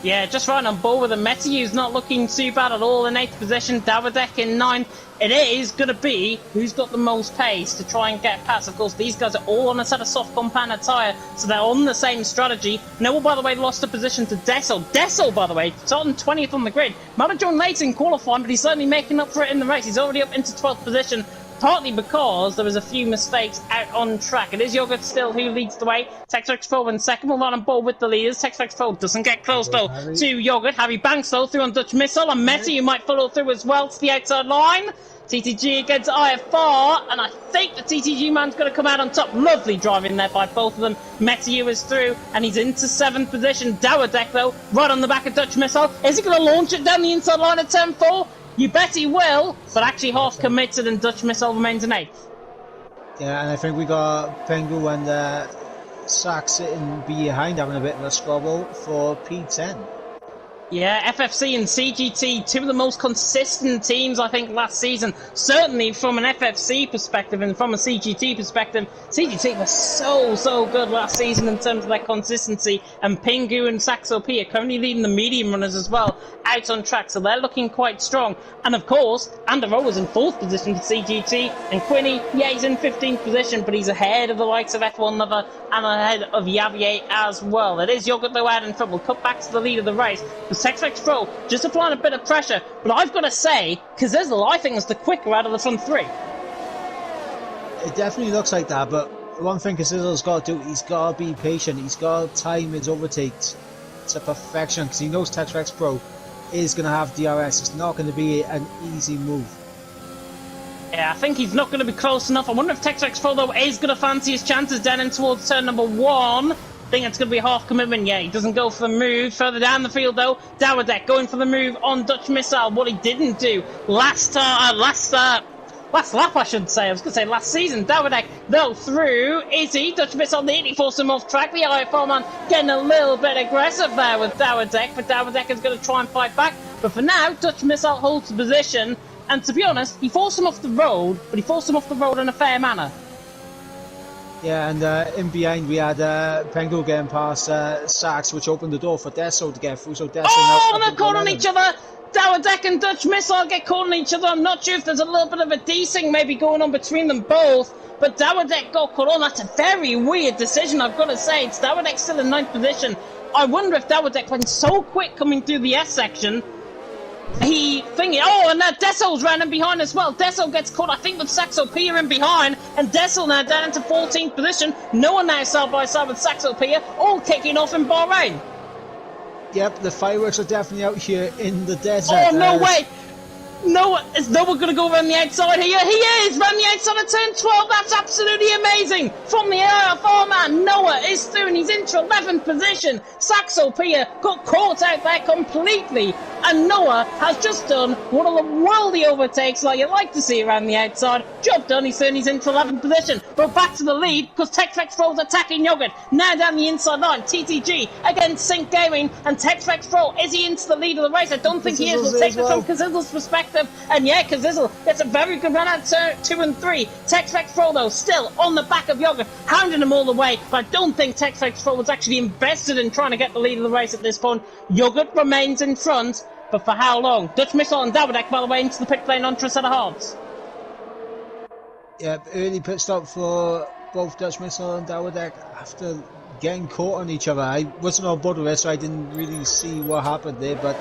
Yeah, just right on board with him. Metiu's not looking too bad at all in 8th position. Dowerdek in 9th. It is going to be who's got the most pace to try and get past. Of course, these guys are all on a set of soft compound tyre, so they're on the same strategy. Noah, by the way, lost a position to Dessel. Dessel, by the way, starting 20th on the grid. Might have joined late in qualifying, but he's certainly making up for it in the race. He's already up into 12th position, partly because there was a few mistakes out on track. It is Yogurt still who leads the way. TechFax Pro in 2nd. We'll run on board with the leaders. TechFax Pro doesn't get close, though, to Yogurt. Harry Banks, though, through on Dutch Missile. And Messi, who might follow through as well to the outside line. TTG against IFR, and I think the TTG man's going to come out on top. Lovely driving there by both of them. Metier is through, and he's into 7th position. Dowerdek, though, right on the back of Dutch Missile. Is he going to launch it down the inside line at turn 4? You bet he will, but actually half committed, and Dutch Missile remains in 8th. Yeah, and I think we got Pengu and Sack sitting behind having a bit of a squabble for P10. Yeah, FFC and CGT, two of the most consistent teams, I think, last season. Certainly from an FFC perspective and from a CGT perspective, CGT was so good last season in terms of their consistency. And Pingu and Saxo P are currently leading the medium runners as well out on track, so they're looking quite strong. And of course, Andero was in 4th position for CGT, and Quinny, yeah, he's in 15th position, but he's ahead of the likes of F1 Lover and ahead of Yavier as well. It is Yogurt though out in trouble, cut back to the lead of the race. TextX Pro just applying a bit of pressure, but I've got to say, Kazizel, I think, is the quicker out of the front three. It definitely looks like that, but one thing Kazizel's got to do, he's got to be patient. He's got to time his overtakes to perfection, because he knows TextX Pro is going to have DRS. It's not going to be an easy move. Yeah, I think he's not going to be close enough. I wonder if TextX Pro, though, is going to fancy his chances down in towards turn number 1. I think it's going to be a half commitment. Yeah, he doesn't go for the move. Further down the field, though, Dowerdek going for the move on Dutch Missile. What he didn't do last lap, I should say. I was going to say last season. Dowerdek, though, through Izzy. Dutch Missile nearly forced him off track. The IFR man getting a little bit aggressive there with Dowerdek, but Dowerdek is going to try and fight back. But for now, Dutch Missile holds the position. And to be honest, he forced him off the road, but he forced him off the road in a fair manner. Yeah, and in behind we had Pengu getting past Sachs, which opened the door for Desso to get through. So Desso and they're caught on each other. Dowerdek and Dutch Missile get caught on each other. I'm not sure if there's a little bit of a desync maybe going on between them both. But Dowerdek got caught on. That's a very weird decision, I've got to say. It's Dowerdek still in 9th position. I wonder if Dowerdek went so quick coming through the S section. And now Dessel's running behind as well. Dessel gets caught, I think, with Saxo Pia in behind, and Dessel now down into 14th position. Noah now side by side with Saxo Pia, all kicking off in Bahrain. Yep, the fireworks are definitely out here in the desert. Oh, no way! Is Noah going to go around the outside here? He is! Around the outside of turn 12, that's absolutely amazing! From the IFR man, Noah is through and he's into 11th position. Saxo Pia got caught out there completely, and Noah has just done one of the worldy overtakes like you like to see around the outside. Job done, he's into 11th position. But back to the lead, because TextX Pro's attacking Yogurt. Now down the inside line, TTG against Sync Gaming, and TextX Pro, is he into the lead of the race? I don't think he is. We'll take it from Kazizel's perspective. And yeah, Kazizel gets a very good run at 2 and 3. TextX Pro, though, still on the back of Yogurt, hounding him all the way. But I don't think TextX Pro was actually invested in trying to get the lead of the race at this point. Yogurt remains in front, but for how long? Dutch Missile and Dowerdek, by the way, into the pit lane onto a set of halves. Yep, early pit stop for both Dutch Missile and Dowerdek after getting caught on each other. I wasn't on board with it, so I didn't really see what happened there, but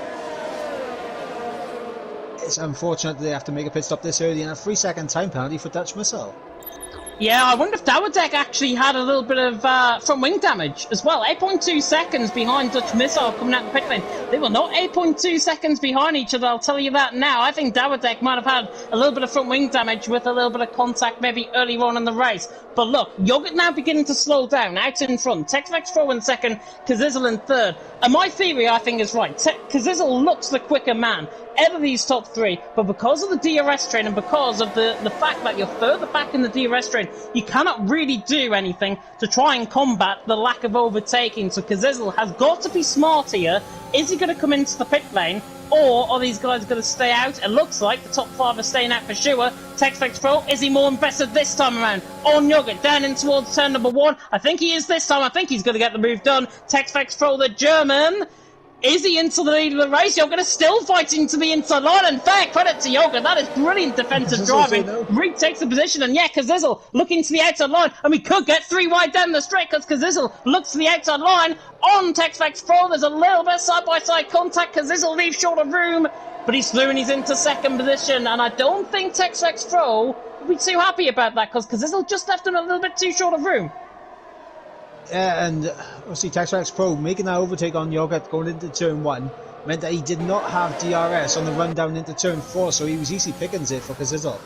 it's unfortunate they have to make a pit stop this early and a 3-second time penalty for Dutch Missile. Yeah, I wonder if Dowerdek actually had a little bit of front wing damage as well. 8.2 seconds behind Dutch Missile coming out the pit lane. They were not 8.2 seconds behind each other, I'll tell you that now. I think Dowerdek might have had a little bit of front wing damage with a little bit of contact maybe earlier on in the race. But look, Yogurt now beginning to slow down, out in front. TextX Pro in second, Kazizel in third. And my theory, I think, is right. Kazizel looks the quicker man out of these top three, but because of the DRS train and because of the fact that you're further back in the DRS train, you cannot really do anything to try and combat the lack of overtaking. So Kazizel has got to be smart here. Is he going to come into the pit lane, or are these guys going to stay out? It looks like the top 5 are staying out for sure. TextX Pro, is he more invested this time around? On Yogurt, down in towards turn number 1. I think he is this time. I think he's going to get the move done. TextX Pro, the German. Is he into the lead of the race? Yogurt is still fighting to the inside line, and fair credit to Yogurt. That is brilliant defensive driving. Retakes the position, and yeah, Kazizel looking to the outside line, and we could get 3 wide down the straight because Kazizel looks to the outside line. On TextX Pro, there's a little bit side-by-side contact. Kazizel leaves short of room, but he's through and he's into second position, and I don't think TextX Pro will be too happy about that because Kazizel just left him a little bit too short of room. Yeah, and obviously TextX Pro making that overtake on Yogurt going into turn 1 meant that he did not have DRS on the run down into turn 4, so he was easy pickings it for Kazizel.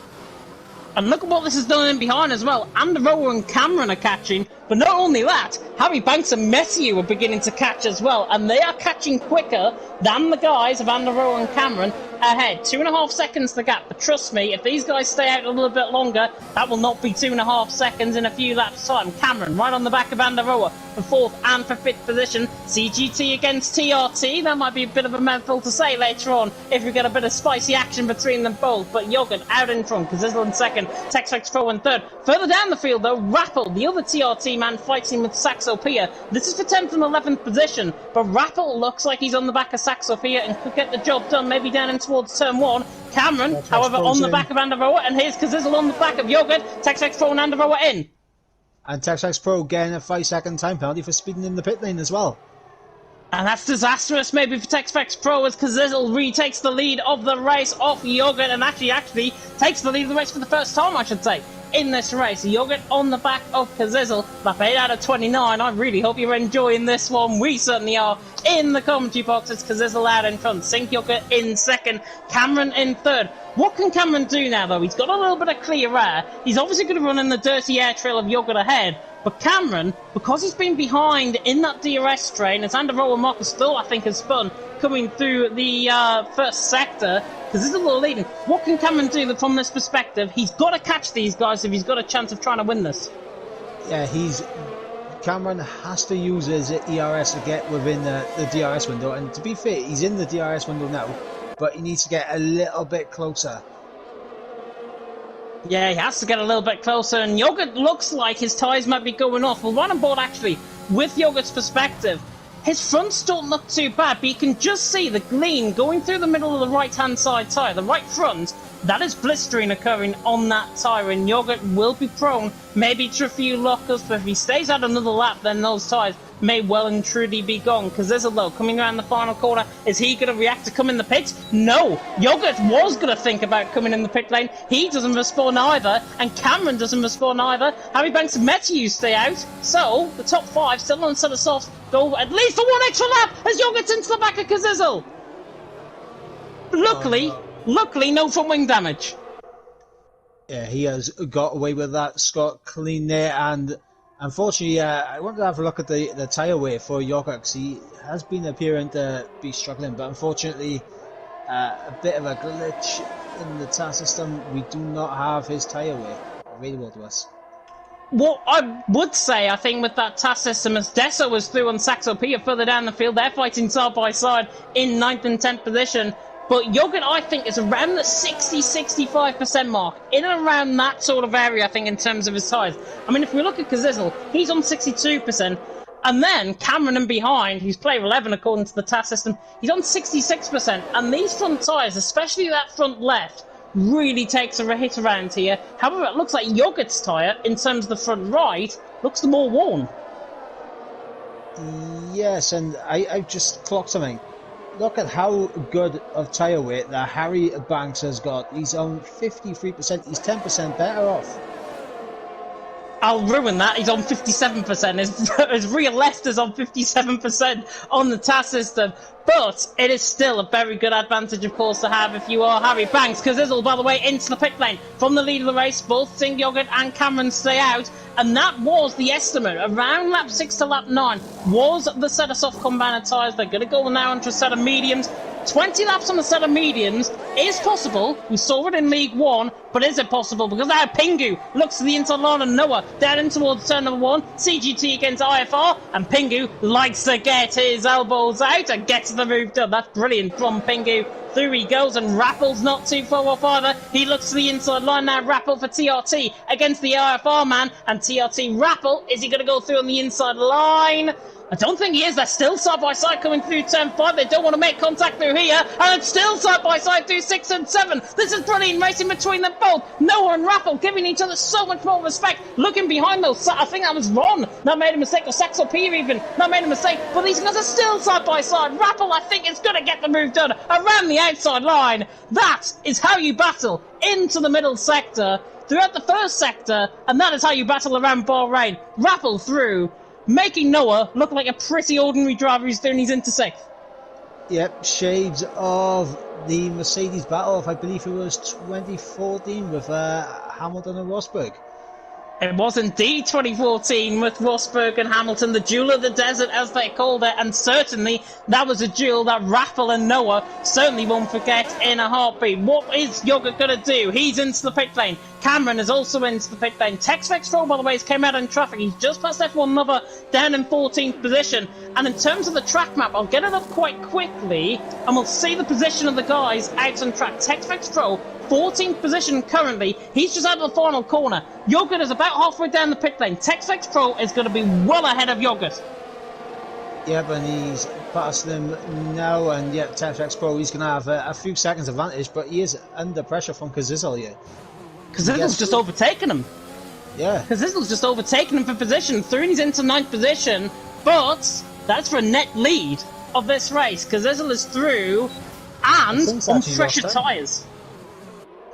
And look at what this has done in behind as well. Andero and Cameron are catching, But not only that, Harry Banks and Messier are beginning to catch as well, and they are catching quicker than the guys of Van der Rohe and Cameron ahead. 2.5 seconds the gap, but trust me, if these guys stay out a little bit longer, that will not be 2.5 seconds in a few laps' time. Cameron right on the back of Van der Rohe for 4th and for 5th position. CGT against TRT, that might be a bit of a mouthful to say later on if we get a bit of spicy action between them both, but Yogurt out in front, Kazizel in 2nd, Texrex Pro in 3rd. Further down the field though, Rappel, the other TRT man, fighting with Saxopia. This is for 10th and 11th position, but Rappel looks like he's on the back of Saxopia and could get the job done, maybe down in towards turn 1. Cameron, however, on the back of Van der Rohe, and here's Kazizel on the back of Yogurt. Texrex Pro and Van der Rohe in. And Texrex Pro getting a 5-second time penalty for speeding in the pit lane as well. And that's disastrous maybe for Texrex Pro as Kazizel retakes the lead of the race off Yogurt and actually takes the lead of the race for the first time, I should say, in this race. Yogurt on the back of Kazizel, lap 8 out of 29. I really hope you're enjoying this one. We certainly are in the commentary box. It's Kazizel out in front, Sink Yogurt in 2nd, Cameron in 3rd. What can Cameron do now, though? He's got a little bit of clear air. He's obviously going to run in the dirty air trail of Yogurt ahead. But Cameron, because he's been behind in that DRS train, as Van der Rohe and Marcus still, I think, has spun coming through the first sector, because this is a little leading. What can Cameron do from this perspective? He's got to catch these guys if he's got a chance of trying to win this. Yeah, Cameron has to use his ERS to get within the DRS window, and to be fair, he's in the DRS window now, but he needs to get a little bit closer. Yeah, he has to get a little bit closer, and Yogurt looks like his tyres might be going off. Well, right on board, actually, with Yogurt's perspective, his fronts don't look too bad, but you can just see the gleam going through the middle of the right-hand side tyre, the right front. That is blistering occurring on that tyre, and Yogurt will be prone maybe to a few lockers, but if he stays out another lap, then those tyres may well and truly be gone. Because there's a low coming around the final corner. Is he going to react to come in the pits? No. Yogurt was going to think about coming in the pit lane. He doesn't respond either, and Cameron doesn't respond either. Harry Banks and Matthew stay out. So the top 5 still on set of softs go at least for 1 extra lap as Yogurt's into the back of Kazizel. Luckily, no front wing damage. Yeah, he has got away with that, Scott, clean there, and unfortunately, I wanted to have a look at the tyre wear for Yogurt, because he has been appearing to be struggling, but unfortunately, a bit of a glitch in the TAS system. We do not have his tyre wear available to us. What I would say, I think, with that TAS system, as Desso was through on Saxopia further down the field, they're fighting side by side in 9th and 10th position. But Yogurt, I think, is around the 60-65% mark. In and around that sort of area, I think, in terms of his tyres. I mean, if we look at Kazizel, he's on 62%. And then Cameron and behind, who's player 11 according to the TAS system, he's on 66%. And these front tyres, especially that front left, really takes a hit around here. However, it looks like Yogurt's tyre, in terms of the front right, looks the more worn. Yes, and I've just clocked something. Look at how good of tyre weight that Harry Banks has got. He's on 53%. He's 10% better off. I'll ruin that. He's on 57%. His rear left is on 57% on the TAS system. But it is still a very good advantage, of course, to have if you are Harry Banks. Kazizel, by the way, into the pit lane from the lead of the race. Both Sing Yogurt and Cameron stay out. And that was the estimate. Around lap 6 to lap 9 was the set of soft combiner tyres. They're going to go now onto a set of mediums. 20 laps on a set of mediums is possible. We saw it in League 1, but is it possible? Because now Pingu looks to the inside line and Noah down in towards turn number 1. CGT against IFR, and Pingu likes to get his elbows out and gets the move done. That's brilliant from Pingu. Through he goes, and Rappel's not too far off either. He looks to the inside line now. Rappel for TRT against the IFR man, and TRT Rappel, is he going to go through on the inside line? I don't think he is. They're still side by side coming through turn 5. They don't want to make contact through here. And it's still side by side through 6 and 7. This is brilliant racing between them both. Noah and Rappel giving each other so much more respect. Looking behind those. I think that was Ron that made a mistake, or Saxopia even that made a mistake. But these guys are still side by side. Rappel, I think, is going to get the move done around the outside line. That is how you battle into the middle sector throughout the first sector. And that is how you battle around Bahrain. Rappel through, making Noah look like a pretty ordinary driver who's doing his into 6th. Yep, shades of the Mercedes battle of, I believe it was 2014 with Hamilton and Rosberg. It was indeed 2014 with Rosberg and Hamilton, the duel of the desert as they called it, and certainly that was a duel that Rappel and Noah certainly won't forget in a heartbeat. What is Yogurt going to do? He's into the pit lane. Cameron is also into the pit lane. Tex-Vex-Roll, by the way, has came out in traffic. He's just past F1 Mother, down in 14th position. And in terms of the track map, I'll get it up quite quickly, and we'll see the position of the guys out on track. Tex-Vex-Roll, 14th position currently. He's just out of the final corner. Yogurt is about halfway down the pit lane. Tex-Vex Pro is going to be well ahead of Yogurt. Yeah, but he's passing him now, and yeah, Tex-Vex Pro, he's going to have a few seconds advantage, but he is under pressure from Kazizel here. Kazizel's just overtaken him. Yeah. Kazizel's just overtaken him for position. Throoney's into 9th position, but that's for a net lead of this race. Kazizel is through and on fresher tyres.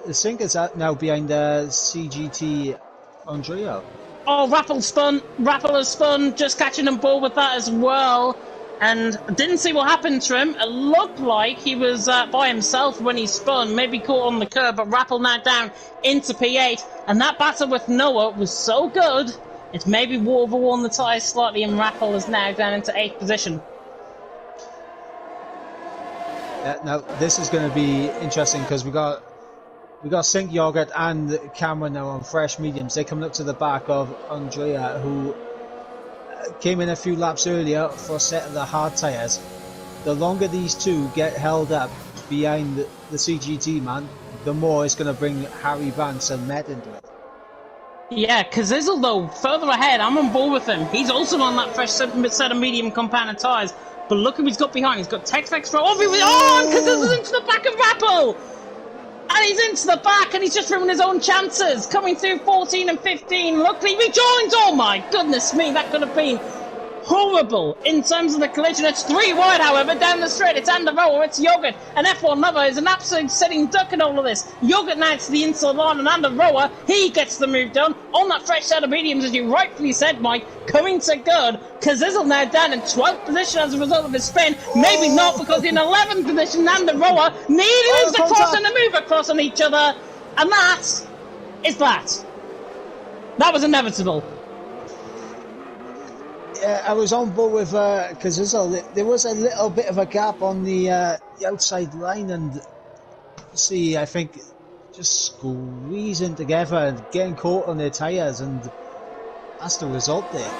I think it's now behind CGT Andrea. Oh, Rappel has spun, just catching him ball with that as well. And didn't see what happened to him. It looked like he was by himself when he spun, maybe caught on the curb, but Rappel now down into P8. And that battle with Noah was so good, it's maybe overworn the tyres slightly, and Rappel is now down into 8th position. Now, this is going to be interesting because we got Sink Yogurt and Cameron now on fresh mediums. They're coming up to the back of Andrea, who came in a few laps earlier for a set of the hard tyres. The longer these two get held up behind the CGT man, the more it's going to bring Harry Vance and Met into it. Yeah, Kazizel though, further ahead, I'm on board with him. He's also on that fresh set of medium compounded tyres. But look who he's got behind. He's got Tex-Vex for and Kazizel's into the back of Rappel! And he's into the back, and he's just ruined his own chances. Coming through 14 and 15. Luckily, he rejoins. Oh my goodness me, that could have been horrible in terms of the collision. It's 3 wide, however, down the straight. It's Anderoa, it's Yogurt, and F1 Lover is an absolute sitting duck in all of this. Yogurt now to the inside line, and Anderoa, he gets the move done on that fresh set of mediums, as you rightfully said, Mike, coming to good. Kazizel now down in 12th position as a result of his spin. Maybe not, because in 11th position, Anderoa nearly moves across and they move across on each other, and that is that. That was inevitable. Yeah, I was on board with Kazizel. There was a little bit of a gap on the outside line, and I think just squeezing together and getting caught on their tyres, and that's the result there.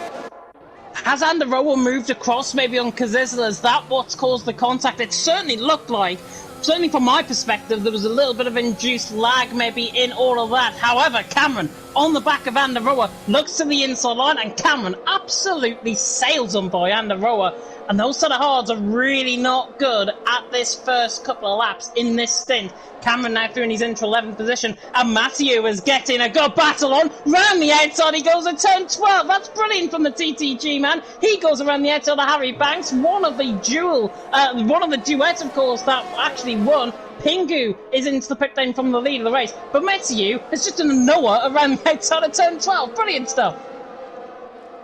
Has Anderoa moved across maybe on Kazizel? Is that what's caused the contact? It certainly looked like, certainly from my perspective, there was a little bit of induced lag maybe in all of that. However, Cameron, on the back of Anderoa, looks to the inside line, and Cameron absolutely sails on by Anderoa. And those sort of hards are really not good at this first couple of laps in this stint. Cameron now through and he's into 11th position, and Matthew is getting a good battle on. Round the outside he goes at turn 12. That's brilliant from the TTG man. He goes around the outside of Harry Banks, one of the duets, of course, that actually won. Pingu is into the pit lane from the lead of the race, but Matthew has just done a Noah around the outside of turn 12. Brilliant stuff.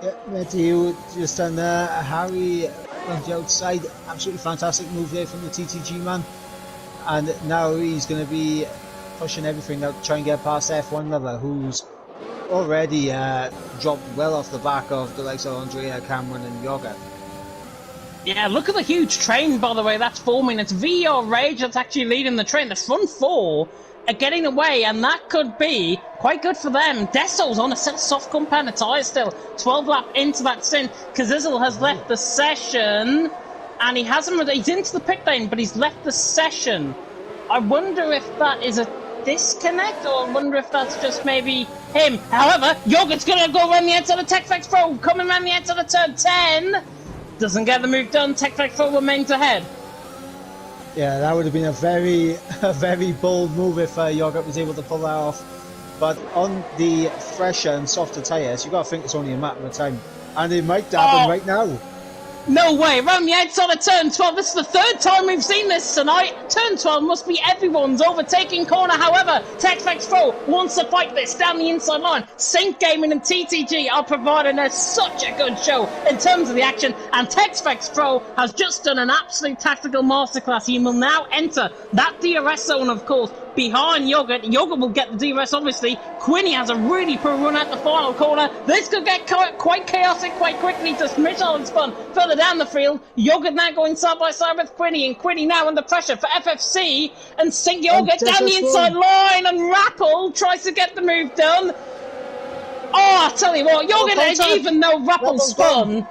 Yeah, Matthew just done Harry on the outside. Absolutely fantastic move there from the TTG man. And now he's going to be pushing everything out to try and get past F1 Lover, who's already dropped well off the back of the likes of Andrea, Cameron and Yogurt. Yeah, look at the huge train, by the way, that's forming. It's VR Rage that's actually leading the train. The front 4 are getting away, and that could be quite good for them. Desso's on a set of soft compounded tyres still. 12 lap into that stint. Kazizel has left the session, and he's into the pit lane, but he's left the session. I wonder if that is a disconnect, or I wonder if that's just maybe him. However, Yogurt's going to go around the outside of Tex-Vex Pro, coming around the outside of turn 10. Doesn't get the move done. Tex-Vex Pro remains ahead. Yeah, that would have been a very bold move if Yogurt was able to pull that off. But on the fresher and softer tyres, you've got to think it's only a matter of time. And it might happen right now. No way, around the outside of turn 12. This is the 3rd time we've seen this tonight. Turn 12 must be everyone's overtaking corner. However, Tex-Vex Pro wants to fight this down the inside line. Sync Gaming and TTG are providing us such a good show in terms of the action. And Tex-Vex Pro has just done an absolute tactical masterclass. He will now enter that DRS zone, of course, behind Yogurt. Yogurt will get the DRS, obviously. Quinny has a really poor run at the final corner. This could get quite chaotic quite quickly to Mitchell and Spun further down the field. Yogurt now going side by side with Quinny, and Quinny now under pressure for FFC, and Sink Yogurt down the inside line, and Rappel tries to get the move done. Oh, I tell you what, Yogurt, even though Rappel spun,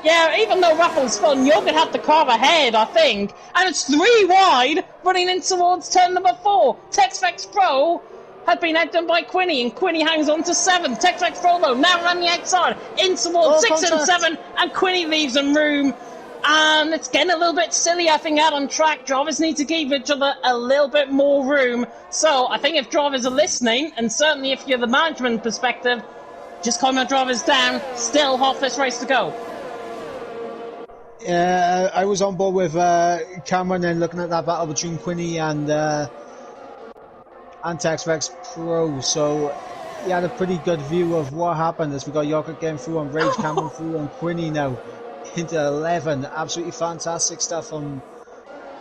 even though Rappel spun, Yogurt had the car ahead, I think. And it's 3 wide, running in towards turn number 4. Texflex Pro had been outdone by Quinny, and Quinny hangs on to 7. Texflex Pro, though, now around the outside, in towards 6 and 7, and Quinny leaves them room. And it's getting a little bit silly, I think, out on track. Drivers need to give each other a little bit more room. So I think if drivers are listening, and certainly if you're the management perspective, just calm your drivers down. Still half this race to go. I was on board with Cameron and looking at that battle between Quinny and Texflex Pro, so he had a pretty good view of what happened as we got Yogurt getting through on Rage, Cameron through on Quinny now into 11. Absolutely fantastic stuff from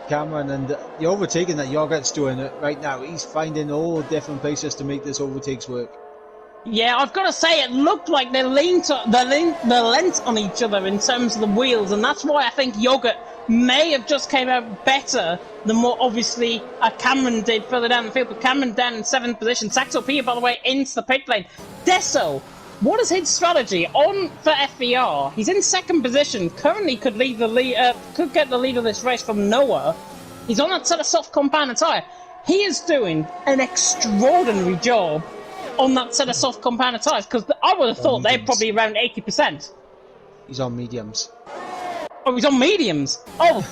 Cameron, and the overtaking that Yogurt's doing right now, he's finding all different places to make this overtakes work. Yeah, I've got to say, it looked like they leant on each other in terms of the wheels, and that's why I think Yogurt may have just came out better than what, obviously, Cameron did further down the field. But Cameron down in 7th position. Saxo P, by the way, into the pit lane. Deso, what is his strategy on for FVR? He's in 2nd position. Currently could lead the lead, could get the lead of this race from Noah. He's on that set of soft compound tyre. He is doing an extraordinary job on that set of soft compound tyres, because I would have thought they're probably around 80%. He's on mediums. Oh, he's on mediums. Oh,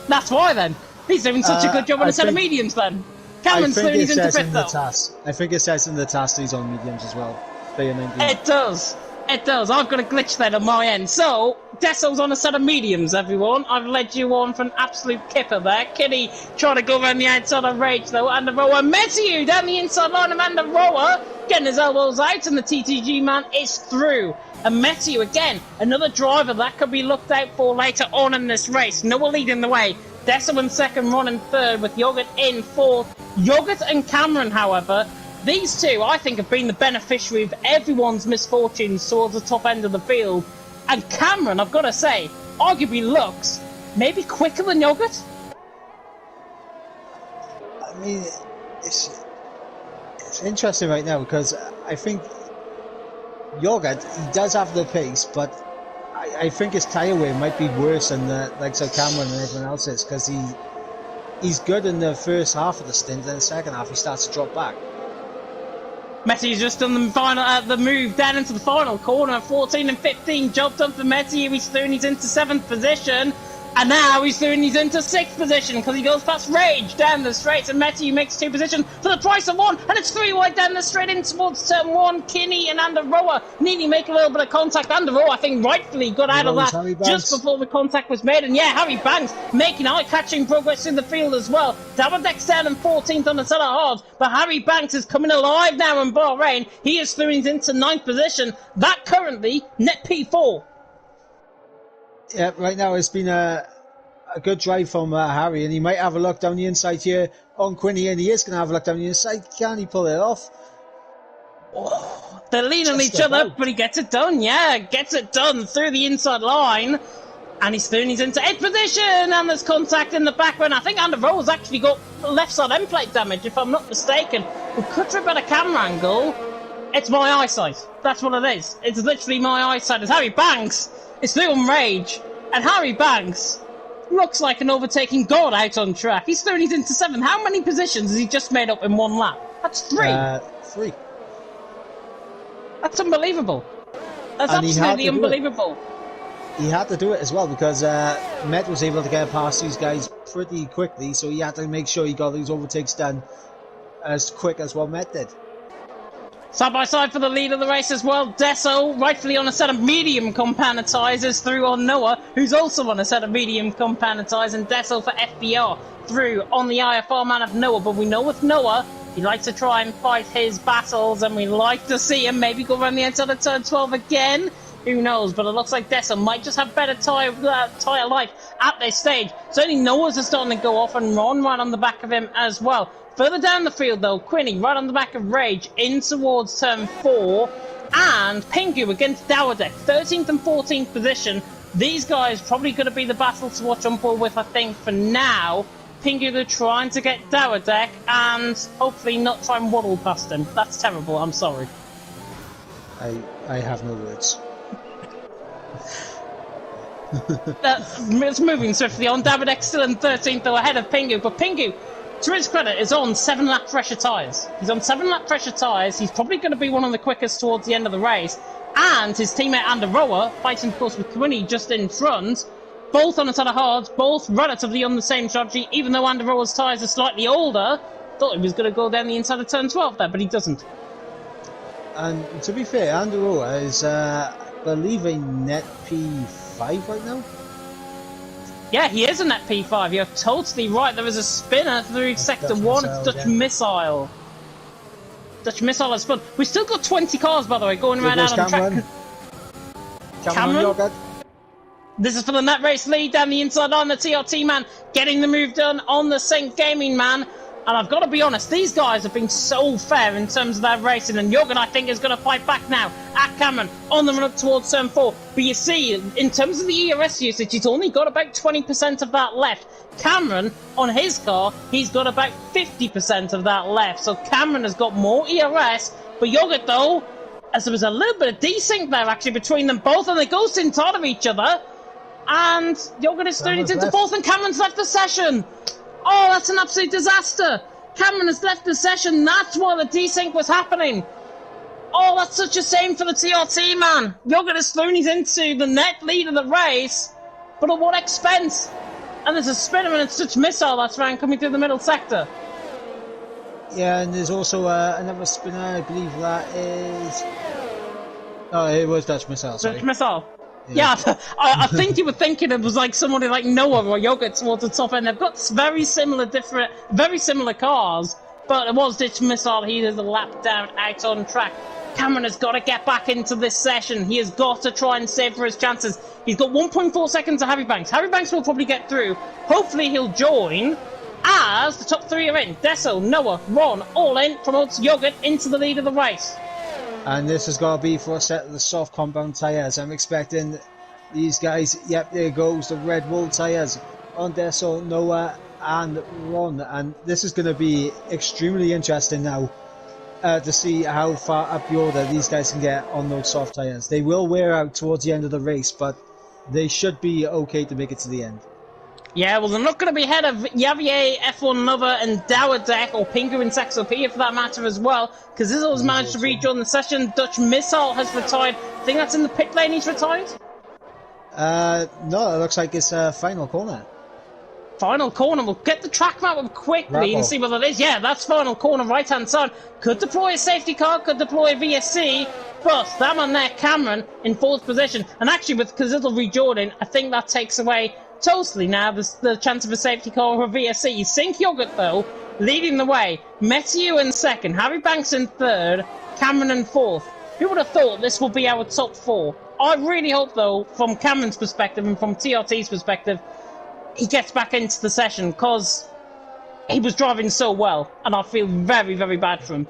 that's why then. He's doing such a good job on a set of mediums then. Cameron's doing his into fifth though. I think it says in the task he's on mediums as well. It does. It does. I've got a glitch then on my end. So, Deso's on a set of mediums, everyone. I've led you on for an absolute kipper there. Kitty trying to go around the outside of Rage, though. And the rower. Metiu down the inside line of Amanda Rower. Getting his elbows out, and the TTG man is through. And Metiu, again, another driver that could be looked out for later on in this race. Noah leading the way. Deso in 2nd, Ron in 3rd, with Yogurt in 4th. Yogurt and Cameron, however, these two, I think, have been the beneficiary of everyone's misfortunes towards the top end of the field. And Cameron, I've got to say, arguably looks maybe quicker than Yogurt. I mean, it's interesting right now because I think Yogurt, he does have the pace, but I think his tyre wear might be worse than the likes of Cameron and everyone else's, because he's good in the first half of the stint, then the second half he starts to drop back. Messi's just done the move down into the final corner. 14 and 15, job done for Messi. He's through and he's into 7th position. And now he's through and he's into 6th position because he goes past Rage down the straight. And Messi makes 2 positions for the price of 1. And it's 3 wide down the straight in towards turn 1. Kinney and Anderoa nearly make a little bit of contact. Anderoa, I think, rightfully got out of that just before the contact was made. And yeah, Harry Banks making eye-catching progress in the field as well. Dabadex down in 14th on the set of halves. But Harry Banks is coming alive now in Bahrain. He is through and he's into 9th position. That currently, net P4. Yeah, right now it's been a good drive from Harry, and he might have a look down the inside here on Quinny, and he is going to have a look down the inside. Can he pull it off? Oh, they're leaning on each other, but he gets it done. Yeah, gets it done through the inside line. And he's through and he's into 8th position, and there's contact in the background. I think Anderoa's actually got left side end plate damage, if I'm not mistaken. We could trip at a camera angle. It's my eyesight. That's what it is. It's literally my eyesight. It's Harry Banks. It's through on Rage, and Harry Banks looks like an overtaking god out on track. He's through and he's into 7th. How many positions has he just made up in 1 lap? That's 3. 3. That's unbelievable. That's absolutely unbelievable. He had to do it as well because Met was able to get past these guys pretty quickly, so he had to make sure he got these overtakes done as quick as what Met did. Side by side for the lead of the race as well. Deso, rightfully on a set of medium compound tyres, is through on Noah, who's also on a set of medium compound tyres, and Deso for FBR through on the IFR man of Noah. But we know with Noah, he likes to try and fight his battles, and we like to see him maybe go around the outside of turn 12 again. Who knows? But it looks like Deso might just have better tyre life at this stage. Certainly Noah's is starting to go off, and Ron right on the back of him as well. Further down the field, though, Quinny right on the back of Rage in towards turn 4. And Pingu against Dowerdek, 13th and 14th position. These guys probably going to be the battle to watch on board with, I think, for now. Pingu, they're trying to get Dowerdek and hopefully not try and waddle past him. That's terrible, I'm sorry. I have no words. It's moving swiftly on. Dowerdek still in 13th, though, ahead of Pingu. But Pingu, to his credit, is on 7-lap pressure tyres. He's on 7-lap pressure tyres. He's probably going to be one of the quickest towards the end of the race. And his teammate Anderoa, fighting, of course, with Quinny just in front. Both on a ton of hards, both relatively on the same strategy, even though Anderoa's tyres are slightly older. Thought he was going to go down the inside of turn 12 there, but he doesn't. And to be fair, Anderoa is, I believe, a net P5 right now. Yeah, he is a net P5. You're totally right. There is a spinner through sector 1. It's Dutch Missile. Dutch Missile has spun. We've still got 20 cars, by the way, going around out on track. Cameron? This is for the net race lead down the inside line. The TRT man getting the move done on the Saint Gaming man. And I've got to be honest, these guys have been so fair in terms of their racing. And Jorgen, I think, is going to fight back now at Cameron on the run up towards turn 4. But you see, in terms of the ERS usage, he's only got about 20% of that left. Cameron, on his car, he's got about 50% of that left. So Cameron has got more ERS. But Jorgen, though, as there was a little bit of desync there, actually, between them both, and they ghost inside of each other. And Jorgen is turning into 4th, and Cameron's left the session. Oh, that's an absolute disaster. Cameron has left the session. That's why the desync was happening. Oh, that's such a shame for the TRT, man. Jorgen has thrown his into the net lead of the race, but at what expense? And there's a spinner and it's Dutch Missile that's around coming through the middle sector. Yeah, and there's also another spinner, I believe that is... Oh, it was Dutch Missile, sorry. Dutch Missile. Yeah, I think you were thinking it was like somebody like Noah or Yogurt towards the top end. They've got very similar cars, but it was Dutch Missile. He is a lap down out on track. Cameron has got to get back into this session. He has got to try and save for his chances. He's got 1.4 seconds to Harry Banks. Harry Banks will probably get through. Hopefully he'll join as the top 3 are in. Deso, Noah, Ron, all in, promotes Yogurt into the lead of the race. And this has got to be for a set of the soft compound tyres. I'm expecting these guys, yep, there goes the Red Bull tyres on Deso, Noah and Ron. And this is going to be extremely interesting now to see how far up the order these guys can get on those soft tyres. They will wear out towards the end of the race, but they should be okay to make it to the end. Yeah, well, they're not going to be ahead of Javier, F1 Lover, and Dowerdek, or Pingu and Saxopia for that matter as well, because Izzle's managed to rejoin the session. Dutch Missile has retired. I think that's in the pit lane he's retired? No, it looks like it's a final corner. Final corner. We'll get the track map up quickly and see what that is. Yeah, that's final corner, right-hand side. Could deploy a safety car, could deploy a VSC, but that one there, Cameron, in 4th position. And actually, with Kazizzle rejoining, I think that takes away totally now the chance of a safety car or a VSC. Sync Yogurt, though, leading the way. Matthew in 2nd, Harry Banks in 3rd, Cameron in 4th. Who would have thought this will be our top 4? I really hope, though, from Cameron's perspective and from TRT's perspective, he gets back into the session, because he was driving so well, and I feel very, very bad for him.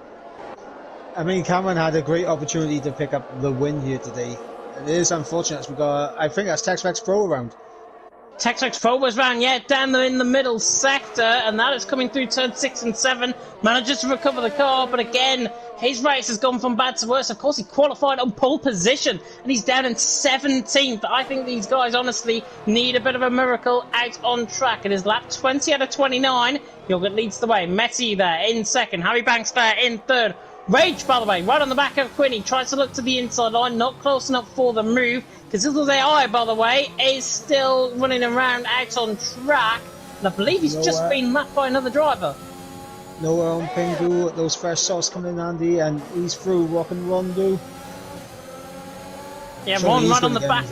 I mean, Cameron had a great opportunity to pick up the win here today. It is unfortunate we got, I think that's Tex-Mex Pro around. Tex-Mex Pro was round, yeah, down there in the middle sector, and that is coming through turn 6 and 7. Manages to recover the car, but again, his race has gone from bad to worse. Of course, he qualified on pole position, and he's down in 17th. I think these guys honestly need a bit of a miracle out on track. It is lap 20 out of 29. Yogurt leads the way. Messi there in 2nd. Harry Banks there in 3rd. Rage, by the way, right on the back of Quinny. Tries to look to the inside line, not close enough for the move. Kazizzle's AI, by the way, is still running around out on track. And I believe he's just been lapped by another driver. Noah on Pingu, those fresh sauce coming in handy, and he's through Rock and Rondo. Yeah, Ron right on the back.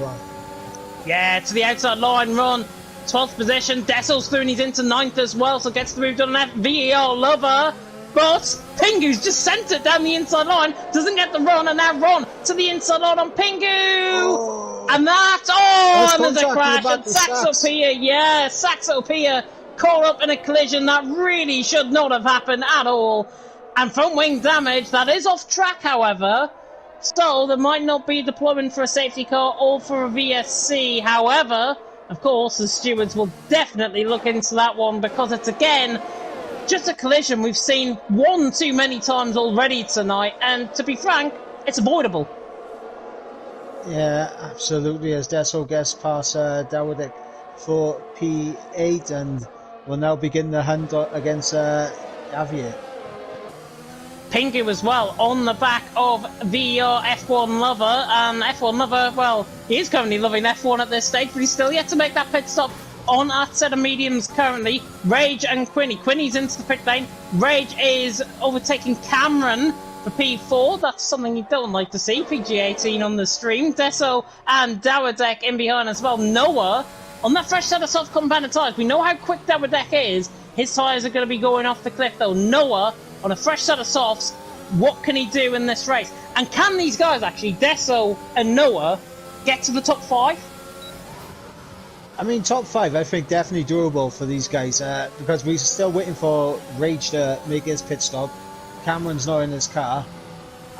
Yeah, to the outside line, Ron. 12th position. Dessel's through and he's into 9th as well, so gets the move done. VER Lover. But Pingu's just sent it down the inside line, doesn't get the run, and now Ron to the inside line on Pingu! And that, and there's a crash, and Saxopia, yeah, Saxopia caught up in a collision that really should not have happened at all. And front wing damage, that is off track, however. So there might not be deployment for a safety car or for a VSC. However, of course, the stewards will definitely look into that one because it's, again, just a collision we've seen one too many times already tonight. And to be frank, it's avoidable. Yeah, absolutely. As Deso gets past Dawodik for P8 and will now begin the hunt against Javier. Pingu as well on the back of the F1 lover, and F1 lover, well, he is currently loving F1 at this stage, but he's still yet to make that pit stop on that set of mediums currently. Rage and Quinny. Quinny's into the pit lane. Rage is overtaking Cameron for P4. That's something you don't like to see. PG18 on the stream. Deso and Dawadek in behind as well. Noah on that fresh set of soft compounded tyres. We know how quick Dawadek is. His tyres are going to be going off the cliff though. Noah on a fresh set of softs, what can he do in this race? And can these guys actually, Deso and Noah, get to the top 5? I mean, top 5, I think definitely doable for these guys because we're still waiting for Rage to make his pit stop. Cameron's not in his car,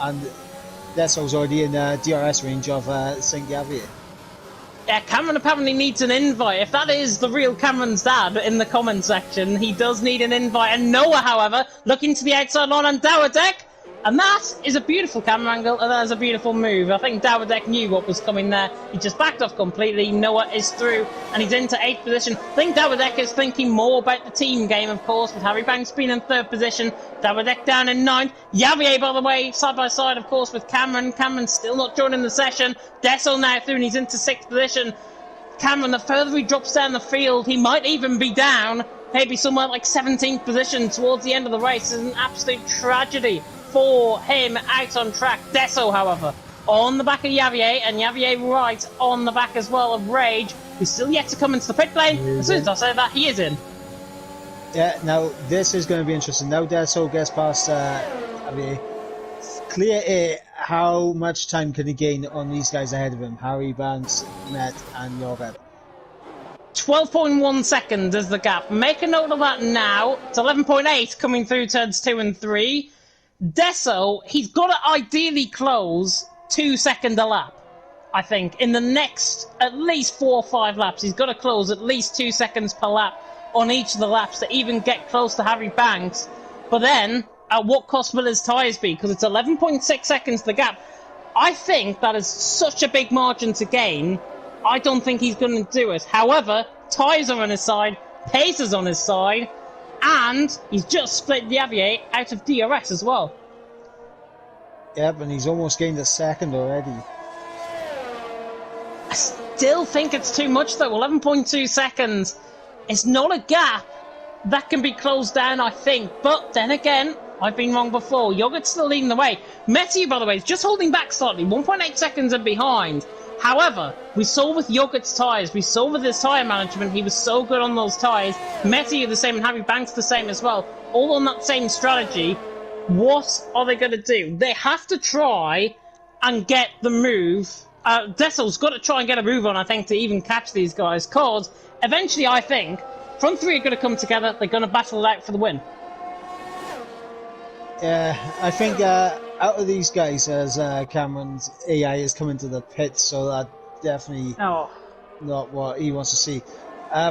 and Deso's already in DRS range of St. Javier. Yeah, Cameron apparently needs an invite. If that is the real Cameron's dad in the comment section, he does need an invite. And Noah, however, looking to the outside line on Dawadek. And that is a beautiful camera angle, and that is a beautiful move. I think Dawadek knew what was coming there. He just backed off completely. Noah is through, and he's into 8th position. I think Dawadek is thinking more about the team game, of course, with Harry Banks being in 3rd position. Dawadek down in 9th. Javier, by the way, side by side, of course, with Cameron. Cameron's still not joining the session. Deso now through, and he's into 6th position. Cameron, the further he drops down the field, he might even be down, maybe somewhere like 17th position towards the end of the race. It's an absolute tragedy for him out on track. Deso, however, on the back of Javier, and Javier right on the back as well of Rage, who's still yet to come into the pit lane. As soon as I say that, he is in. Yeah, now this is going to be interesting. Now Deso gets past Javier. Clear how much time can he gain on these guys ahead of him? Harry, Banks, Matt, and Jorgen. 12.1 seconds is the gap. Make a note of that now. It's 11.8 coming through turns 2 and 3. Deso, he's got to ideally close 2 seconds a lap, I think. In the next at least 4 or 5 laps, he's got to close at least 2 seconds per lap on each of the laps to even get close to Harry Banks. But then, at what cost will his tyres be? Because it's 11.6 seconds the gap. I think that is such a big margin to gain. I don't think he's going to do it. However, tyres are on his side, pace is on his side, and he's just split Javier out of DRS as well. Yep, and he's almost gained a second already. I still think it's too much though. 11.2 seconds. It's not a gap that can be closed down, I think. But then again, I've been wrong before. Yogurt's still leading the way. Messi, by the way, is just holding back slightly. 1.8 seconds and behind. However, we saw with Yogurt's tyres, we saw with his tyre management, he was so good on those tyres. Messi the same and Harry Banks the same as well. All on that same strategy. What are they going to do? They have to try and get the move. Deso's got to try and get a move on, I think, to even catch these guys. Because eventually, I think, front three are going to come together. They're going to battle it out for the win. Yeah, I think out of these guys, as Cameron's AI is coming to the pit, so that definitely not what he wants to see.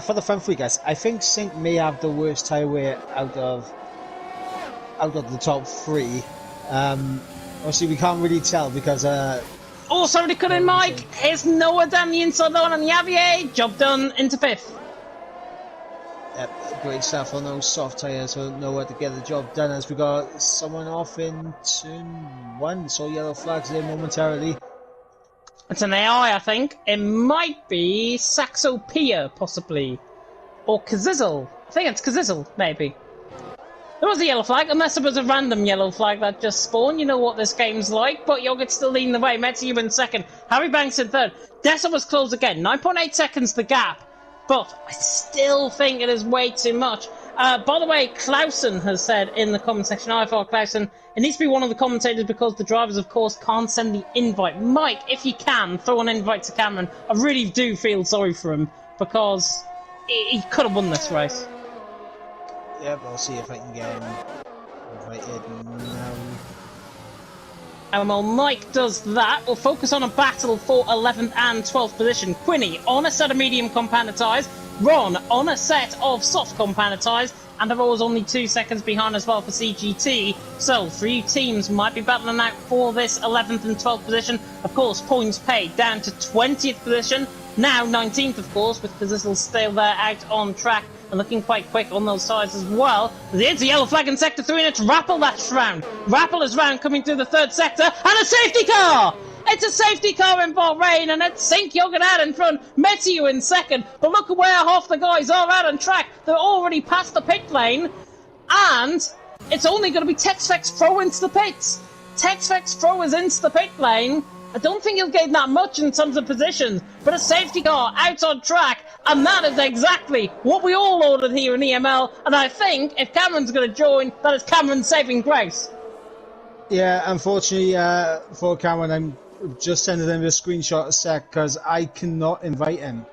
For the front three guys, I think Sync may have the worst tyre wear out of the top 3. Obviously, we can't really tell because... oh, somebody cut in, Mike! Here's Noah down the inside line on Javier. Job done into 5th. Yep, great stuff on those soft tyres, so Noah to get the job done as we got someone off in turn 1. So yellow flags there momentarily. It's an AI, I think. It might be Saxopia, possibly. Or Kazizzle. I think it's Kazizzle, maybe. There was a yellow flag, unless it was a random yellow flag that just spawned. You know what this game's like, but Yogurt's still leading the way. Metsu in 2nd. Harry Banks in 3rd. Dessa was close again. 9.8 seconds the gap. But I still think it is way too much. By the way, Clausen has said in the comment section, I thought Clausen, it needs to be one of the commentators because the drivers, of course, can't send the invite. Mike, if you can, throw an invite to Cameron. I really do feel sorry for him because he could have won this race. Yep, I'll see if I can get him invited now. And while Mike does that, we'll focus on a battle for 11th and 12th position. Quinny on a set of medium compound tyres, Ron on a set of soft compound tyres, and they're always only 2 seconds behind as well for CGT. So 3 teams might be battling out for this 11th and 12th position. Of course, points paid down to 20th position. Now 19th, of course, because this will stay there out on track and looking quite quick on those sides as well. It's a yellow flag in Sector 3 and it's Rappel that's round. Rappel is round coming through the 3rd sector and a safety car! It's a safety car in Bahrain and it's Sink Yogan out in front, Metiu in 2nd. But look at where half the guys are out on track. They're already past the pit lane and it's only going to be Texfex Pro into the pits. Texfex Pro is into the pit lane. I don't think he'll gain that much in terms of positions, but a safety car out on track, and that is exactly what we all ordered here in EML, and I think if Cameron's going to join, that is Cameron's saving grace. Yeah, unfortunately for Cameron, I'm just sending him a screenshot a sec, because I cannot invite him.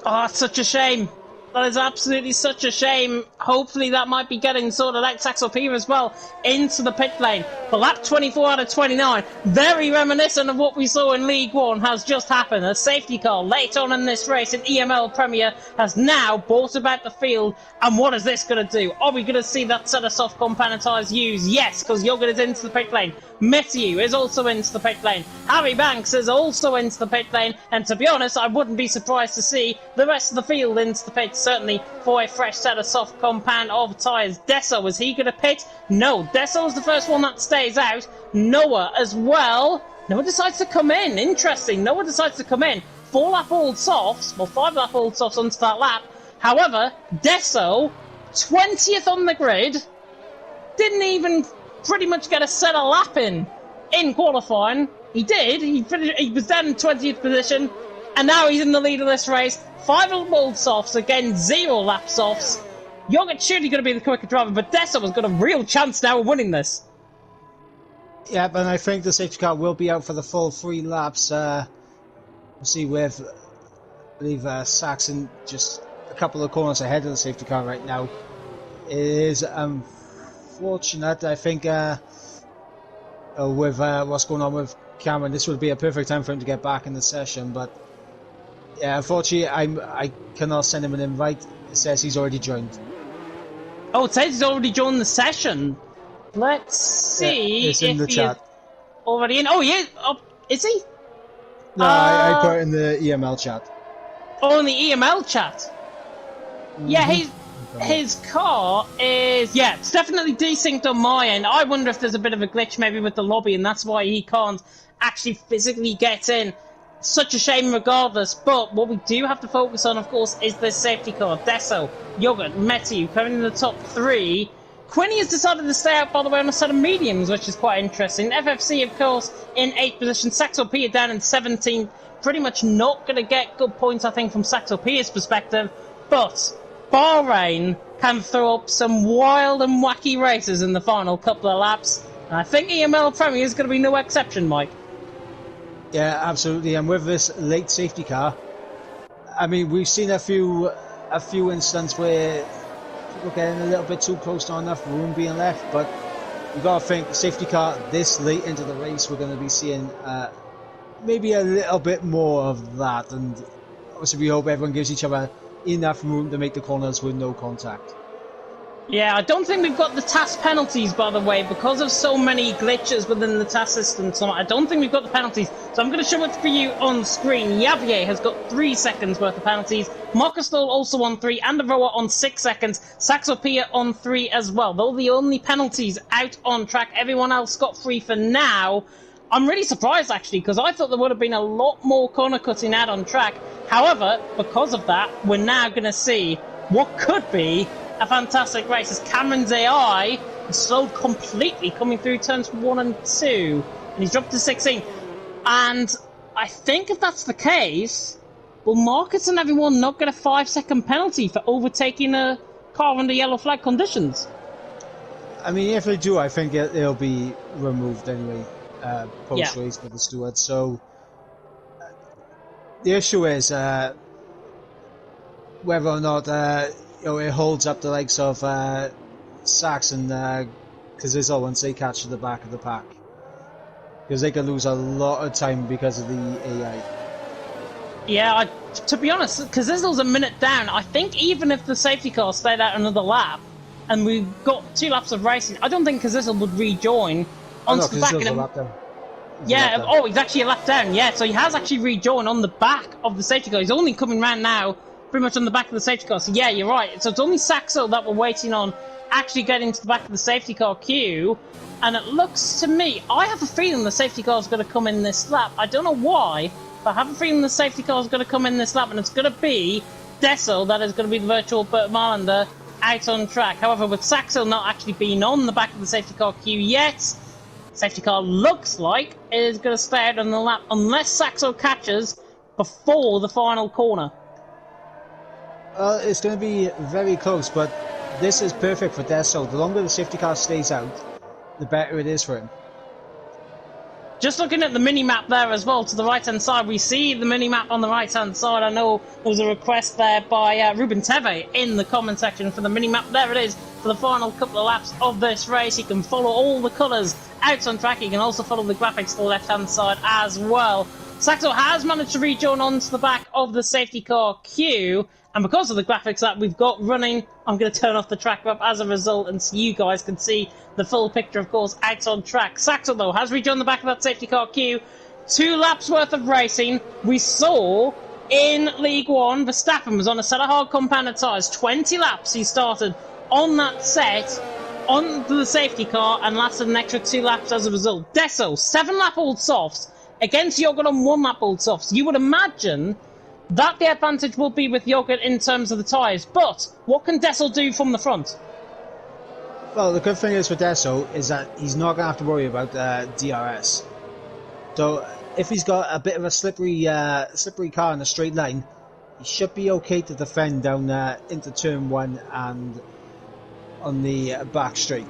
Oh, it's such a shame. That is absolutely such a shame. Hopefully that might be getting sorted out. Saxo Pier as well into the pit lane. For lap 24 out of 29, very reminiscent of what we saw in League One has just happened. A safety car late on in this race in EML Premier has now brought about the field. And what is this going to do? Are we going to see that set of soft compound tyres used? Yes, because Yoga is into the pit lane. Metiu is also into the pit lane. Harry Banks is also into the pit lane. And to be honest, I wouldn't be surprised to see the rest of the field into the pit, certainly for a fresh set of soft compound of tyres. Desso, is he going to pit? No, Desso is the first one that stays out. Noah as well. Noah decides to come in. Interesting. Noah decides to come in. 4 lap old softs, well 5 lap old softs onto that lap. However, Desso, 20th on the grid, didn't even pretty much get a set of lap in qualifying. He did. He was down in 20th position, and now he's in the lead of this race. 5 old softs, again 0 lap softs. Yoga's surely going to be the quicker driver, but Desso has got a real chance now of winning this. Yeah, but I think the safety car will be out for the full 3 laps. We'll see with, I believe, Saxon just a couple of corners ahead of the safety car right now. It is unfortunate, I think, with what's going on with Cameron. This would be a perfect time for him to get back in the session, but yeah, unfortunately, I cannot send him an invite. It says he's already joined. Oh, it says he's already joined the session. Let's see it's in the chat. Already in. Oh, yeah. Oh, is he? No, I put it in the EML chat. Oh, in the EML chat. Mm-hmm. Yeah, his car is... Yeah, it's definitely desynced on my end. I wonder if there's a bit of a glitch maybe with the lobby, and that's why he can't actually physically get in. Such a shame regardless, but what we do have to focus on, of course, is this safety car. Desso, Yogurt, Metiu coming in the top 3. Quinny has decided to stay out, by the way, on a set of mediums, which is quite interesting. FFC, of course, in 8th position. Saxo Pia down in 17th. Pretty much not going to get good points, I think, from Saxo Pia's perspective. But Bahrain can throw up some wild and wacky races in the final couple of laps. And I think EML Premier is going to be no exception, Mike. Yeah, absolutely. And with this late safety car, I mean, we've seen a few instances where people getting a little bit too close to enough room being left, but you got to think safety car this late into the race, we're going to be seeing maybe a little bit more of that, and obviously we hope everyone gives each other enough room to make the corners with no contact. Yeah, I don't think we've got the TAS penalties, by the way, because of so many glitches within the TAS system. So I don't think we've got the penalties. So I'm going to show it for you on screen. Yavier has got 3 seconds worth of penalties. Marcostol also on 3, and Aroa on 6 seconds. Saxopia on 3 as well. They're the only penalties out on track. Everyone else got 3 for now. I'm really surprised, actually, because I thought there would have been a lot more corner cutting out on track. However, because of that, we're now going to see what could be a fantastic race as Cameron's AI is slowed completely coming through turns 1 and 2, and he's dropped to 16. And I think if that's the case, will Marcus and everyone not get a 5-second penalty for overtaking a car under yellow flag conditions? I mean, if they do, I think it'll be removed anyway, post-race for the stewards. So the issue is whether or not it holds up the likes of Sachs and Kazizel once they catch the back of the pack. Because they can lose a lot of time because of the AI. Yeah, to be honest, Kazizel's a minute down. I think even if the safety car stayed out another lap, and we got 2 laps of racing, I don't think Kazizel would rejoin onto the back of him. Lap down. Yeah, oh, he's actually a lap down, yeah, so he has actually rejoined on the back of the safety car. He's only coming round now, pretty much on the back of the safety car, so yeah, you're right. So it's only Saxo that we're waiting on actually getting to the back of the safety car queue, and it looks to me, I have a feeling the safety car is going to come in this lap. I don't know why, but I have a feeling the safety car is going to come in this lap, and it's going to be Dessel that is going to be the virtual Burt Marlander out on track. However, with Saxo not actually being on the back of the safety car queue yet, safety car looks like it is going to stay out on the lap unless Saxo catches before the final corner. It's going to be very close, but this is perfect for Dessel. The longer the safety car stays out, the better it is for him. Just looking at the mini-map there as well, to the right-hand side, we see the mini-map on the right-hand side. I know there was a request there by Ruben Teve in the comment section for the mini-map. There it is for the final couple of laps of this race. You can follow all the colours out on track. You can also follow the graphics to the left-hand side as well. Saxo has managed to rejoin onto the back of the safety car queue, and because of the graphics that we've got running, I'm going to turn off the track map as a result, and so you guys can see the full picture, of course, out on track. Saxo, though, has rejoined the back of that safety car queue. 2 laps worth of racing. We saw in League One, Verstappen was on a set of hard compounded tyres. 20 laps he started on that set, on the safety car, and lasted an extra 2 laps as a result. Desso, 7-lap-old softs against Yogurt on 1-lap-old softs. You would imagine that the advantage will be with Yogurt in terms of the tyres, but what can Dessel do from the front? Well, the good thing is for Dessel is that he's not going to have to worry about DRS. So if he's got a bit of a slippery car in a straight line, he should be okay to defend down into turn 1 and on the back straight.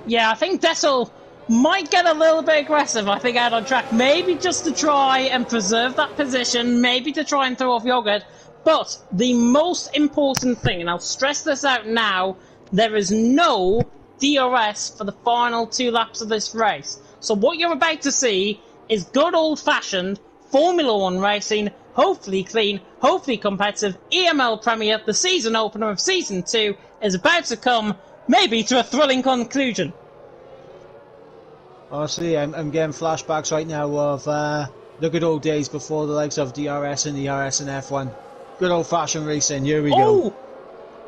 Yeah, I think Dessel might get a little bit aggressive, I think, out on track. Maybe just to try and preserve that position, maybe to try and throw off Yogurt. But the most important thing, and I'll stress this out now, there is no DRS for the final 2 laps of this race. So what you're about to see is good old-fashioned Formula 1 racing, hopefully clean, hopefully competitive. EML Premier, the season opener of Season 2, is about to come, maybe to a thrilling conclusion. Honestly, I'm getting flashbacks right now of the good old days before the likes of DRS and ERS and F1. Good old-fashioned racing, here we go.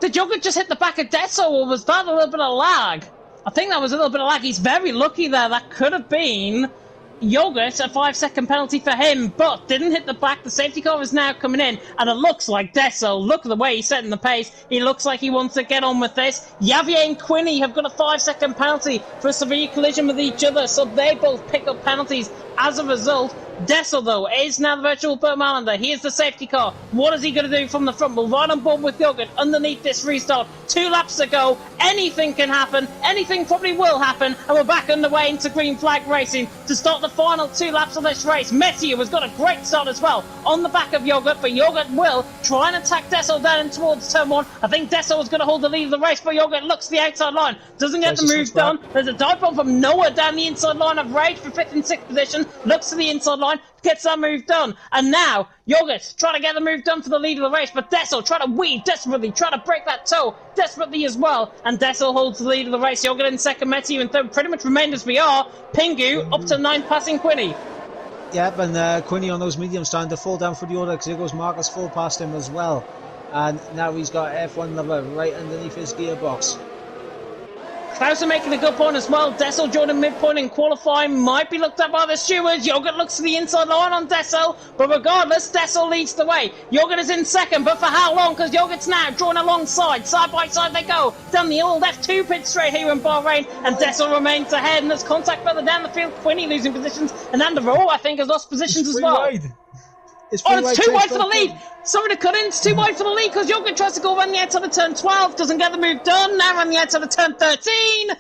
Did Yogurt just hit the back of Desso, or was that a little bit of lag? I think that was a little bit of lag. He's very lucky there. That could have been Yogurt, a 5-second penalty for him, but didn't hit the back. The safety car is now coming in, and it looks like Desso. Look at the way he's setting the pace. He looks like he wants to get on with this. Javier and Quinny have got a 5-second penalty for a severe collision with each other, so they both pick up penalties as a result. Dessel, though, is now the virtual Burt Marlander. Here's the safety car. What is he going to do from the front? We're right on board with Yogurt underneath this restart. 2 laps to go. Anything can happen. Anything probably will happen. And we're back underway into green flag racing to start the final 2 laps of this race. Mathieu has got a great start as well on the back of Yogurt, but Yogurt will try and attack Dessel down towards turn 1. I think Dessel is going to hold the lead of the race, but Yogurt looks to the outside line. Doesn't get the move done. There's a dive bomb from Noah down the inside line of Rage for 5th and 6th position. Looks to the inside line. Gets that move done, and now Yogurt trying to get the move done for the lead of the race, but Dessel trying to weave desperately, trying to break that toe desperately as well, and Dessel holds the lead of the race. Yogurt in second, Mathieu in third, pretty much remained as we are. Pingu up to 9th, passing Quinny. Yep, and Quinny on those mediums starting to fall down for the order, because here goes Marcus full past him as well, and now he's got F1 lover right underneath his gearbox. Klauser making a good point as well. Dessel joining midpoint in qualifying, might be looked at by the stewards. Yogurt looks to the inside line on Dessel, but regardless, Dessel leads the way. Yogurt is in second, but for how long? Because Yogurt's now drawn alongside. Side by side they go. Down the old F2 pit straight here in Bahrain, and Dessel remains ahead, and there's contact further down the field. Quinny losing positions, and Andero, I think, has lost positions as well. Wide. It's too wide for the lead. Sorry to cut in. It's too wide for the lead because Yogurt tries to go around the outside of turn 12. Doesn't get the move done. Now around the outside of turn 13.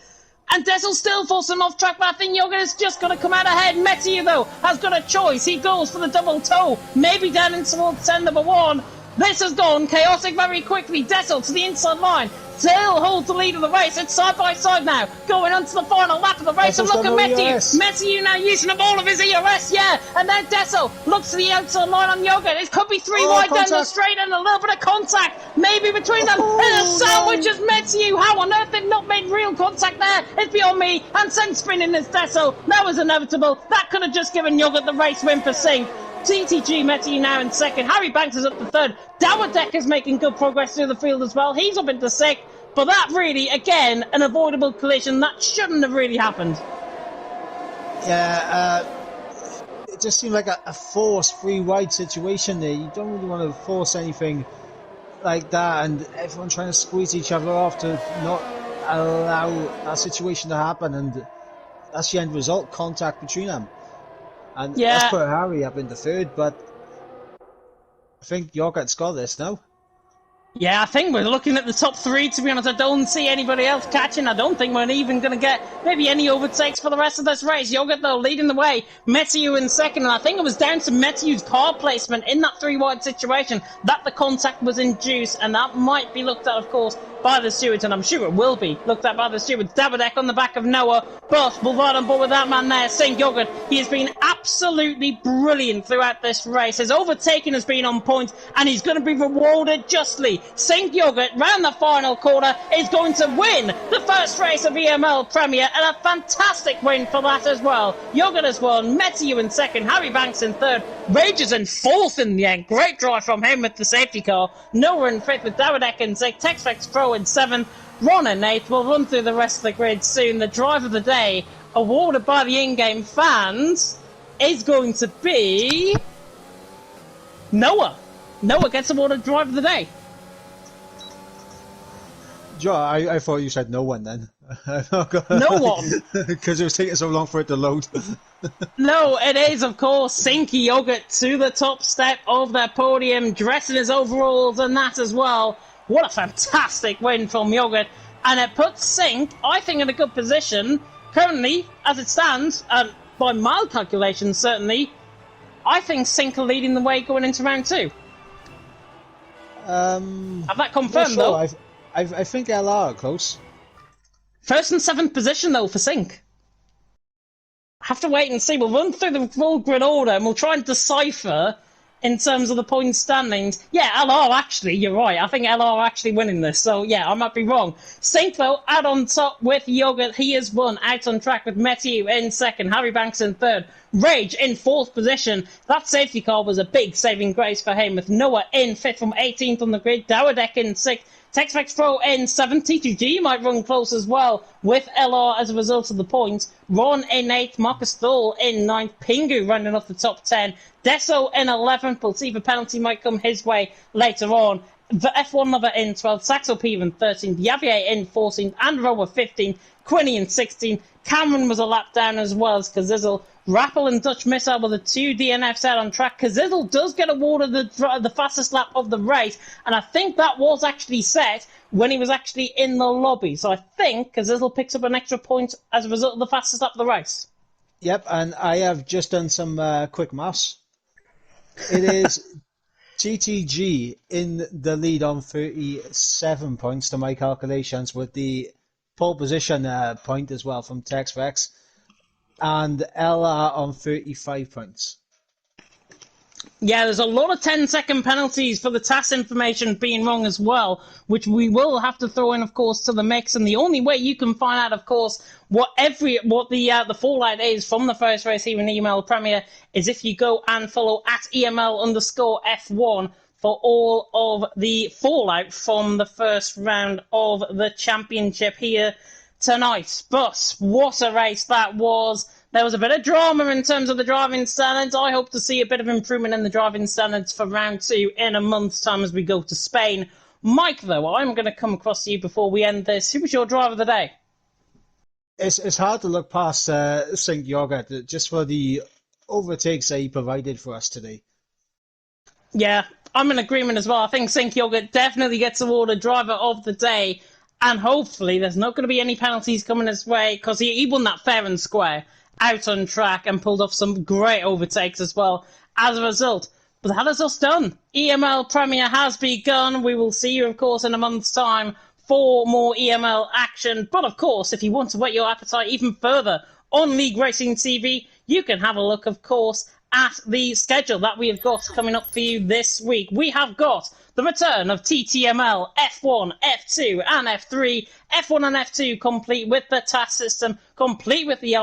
And Dessel still forcing him off track, but I think Yogurt is just going to come out ahead. Mathieu, though, has got a choice. He goes for the double toe. Maybe down in towards turn number 1. This has gone chaotic very quickly. Dessel to the inside line. Still holds the lead of the race. It's side by side now. Going on to the final lap of the race. And look at Matthew. Matthew now using up all of his ERS, yeah. And now Dessel looks to the outside line on Yogurt. It could be three wide down the straight and a little bit of contact. Maybe between them. And a sandwich as Matthew. How on earth they've not made real contact there? It's beyond me. And sent spinning is Dessel. That was inevitable. That could have just given Yogurt the race win for Sink. TTG Matthew now in second. Harry Banks is up to third. Dowerdeck is making good progress through the field as well. He's up into sixth. But that really, again, an avoidable collision. That shouldn't have really happened. Yeah, it just seemed like a forced three wide situation there. You don't really want to force anything like that, and everyone trying to squeeze each other off to not allow that situation to happen, and that's the end result, contact between them. And that's put Harry up into third, but I think Yogurt's got this now. Yeah, I think we're looking at the top three, to be honest. I don't see anybody else catching. I don't think we're even going to get maybe any overtakes for the rest of this race. Yogurt, though, leading the way. Matthew in second, and I think it was down to Matthew's car placement in that three-wide situation that the contact was induced, and that might be looked at, of course, by the stewards, and I'm sure it will be looked at by the stewards. Dabadeck on the back of Noah, but we'll ride on board with that man there, St. Yogurt. He has been absolutely brilliant throughout this race. His overtaking has been on point, and he's going to be rewarded justly. St. Yogurt, round the final quarter, is going to win the first race of EML Premier, and a fantastic win for that as well. Yogurt has won, Matthew in second, Harry Banks in third, Rage is in fourth in the end. Great drive from him with the safety car. Noah in fifth with Dabadeck in sixth, Texflex Pro in seventh, Ron in eighth. We'll run through the rest of the grid soon. The drive of the day, awarded by the in-game fans, is going to be Noah. Noah gets awarded drive of the day. Joe, I thought you said no one then. No one? Because it was taking so long for it to load. No, it is, of course, Sinky Yogurt to the top step of their podium, dressing his overalls and that as well. What a fantastic win from Yogurt. And it puts Sink, I think, in a good position. Currently, as it stands, by my calculations, certainly, I think Sink are leading the way going into round two. Have that confirmed, though? I think LR are close. First and seventh position, though, for Sink. Have to wait and see. We'll run through the full grid order and we'll try and decipher in terms of the point standings. Yeah, LR actually, you're right. I think LR are actually winning this. So, yeah, I might be wrong. Sink, though, out on top with Yogurt. He has won out on track with Matthew in second, Harry Banks in third, Rage in fourth position. That safety car was a big saving grace for him with Noah in fifth from 18th on the grid, Dowerdeck in sixth, Texflex Pro in 7th, TTG might run close as well with LR as a result of the points. Ron in 8th, Marcus Thal in 9th, Pingu rounding off the top 10, Desso in 11th, we'll see if a penalty might come his way later on. The F1 Lover in 12th, Saxo Peter in 13th, Yavier in 14th, and Rower 15th, Quinny in 16th, Cameron was a lap down as well as Kazizzle. Rappel and Dutch Missile were the two DNFs out on track. Kazizzle does get awarded the fastest lap of the race, and I think that was actually set when he was actually in the lobby. So I think Kazizzle picks up an extra point as a result of the fastest lap of the race. Yep, and I have just done some quick maths. It is TTG in the lead on 37 points to my calculations, with the pole position point as well from TextVex, and LR on 35 points. Yeah, there's a lot of 10-second penalties for the TAS information being wrong as well, which we will have to throw in, of course, to the mix. And the only way you can find out, of course, what the fallout is from the first race here in EML Premier is if you go and follow at EML_F1 for all of the fallout from the first round of the championship here tonight. But what a race that was. There was a bit of drama in terms of the driving standards. I hope to see a bit of improvement in the driving standards for round two in a month's time as we go to Spain. Mike, though, I'm going to come across to you before we end this. Who was your driver of the day? It's hard to look past St. Yogurt just for the overtakes that he provided for us today. Yeah, I'm in agreement as well. I think St. Yogurt definitely gets awarded driver of the day, and hopefully there's not going to be any penalties coming his way because he won that fair and square out on track and pulled off some great overtakes as well as a result. But that is us done. EML Premier has begun. We will see you, of course, in a month's time for more EML action. But, of course, if you want to whet your appetite even further on League Racing TV, you can have a look, of course, at the schedule that we have got coming up for you this week. We have got the return of TTML, F1, F2 and F3. F1 and F2 complete with the task system, complete with the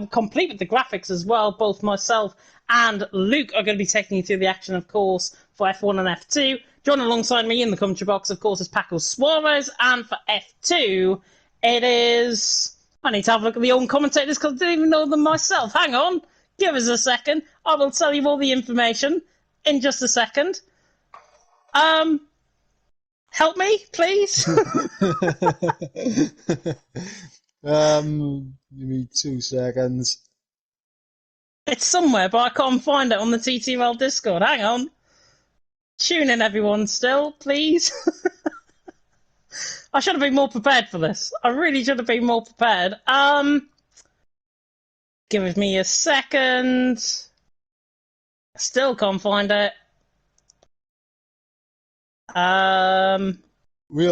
complete with the graphics as well. Both myself and Luke are going to be taking you through the action, of course, for F1 and F2. Joining alongside me in the commentary box, of course, is Paco Suarez. And for F2, it is... I need to have a look at the own commentators because I didn't even know them myself. Hang on. Give us a second. I will tell you all the information in just a second. Help me, please. Give me 2 seconds. It's somewhere, but I can't find it on the TTML Discord. Hang on. Tune in, everyone, still, please. I should have been more prepared for this. I really should have been more prepared. Give me a second. Still can't find it. There we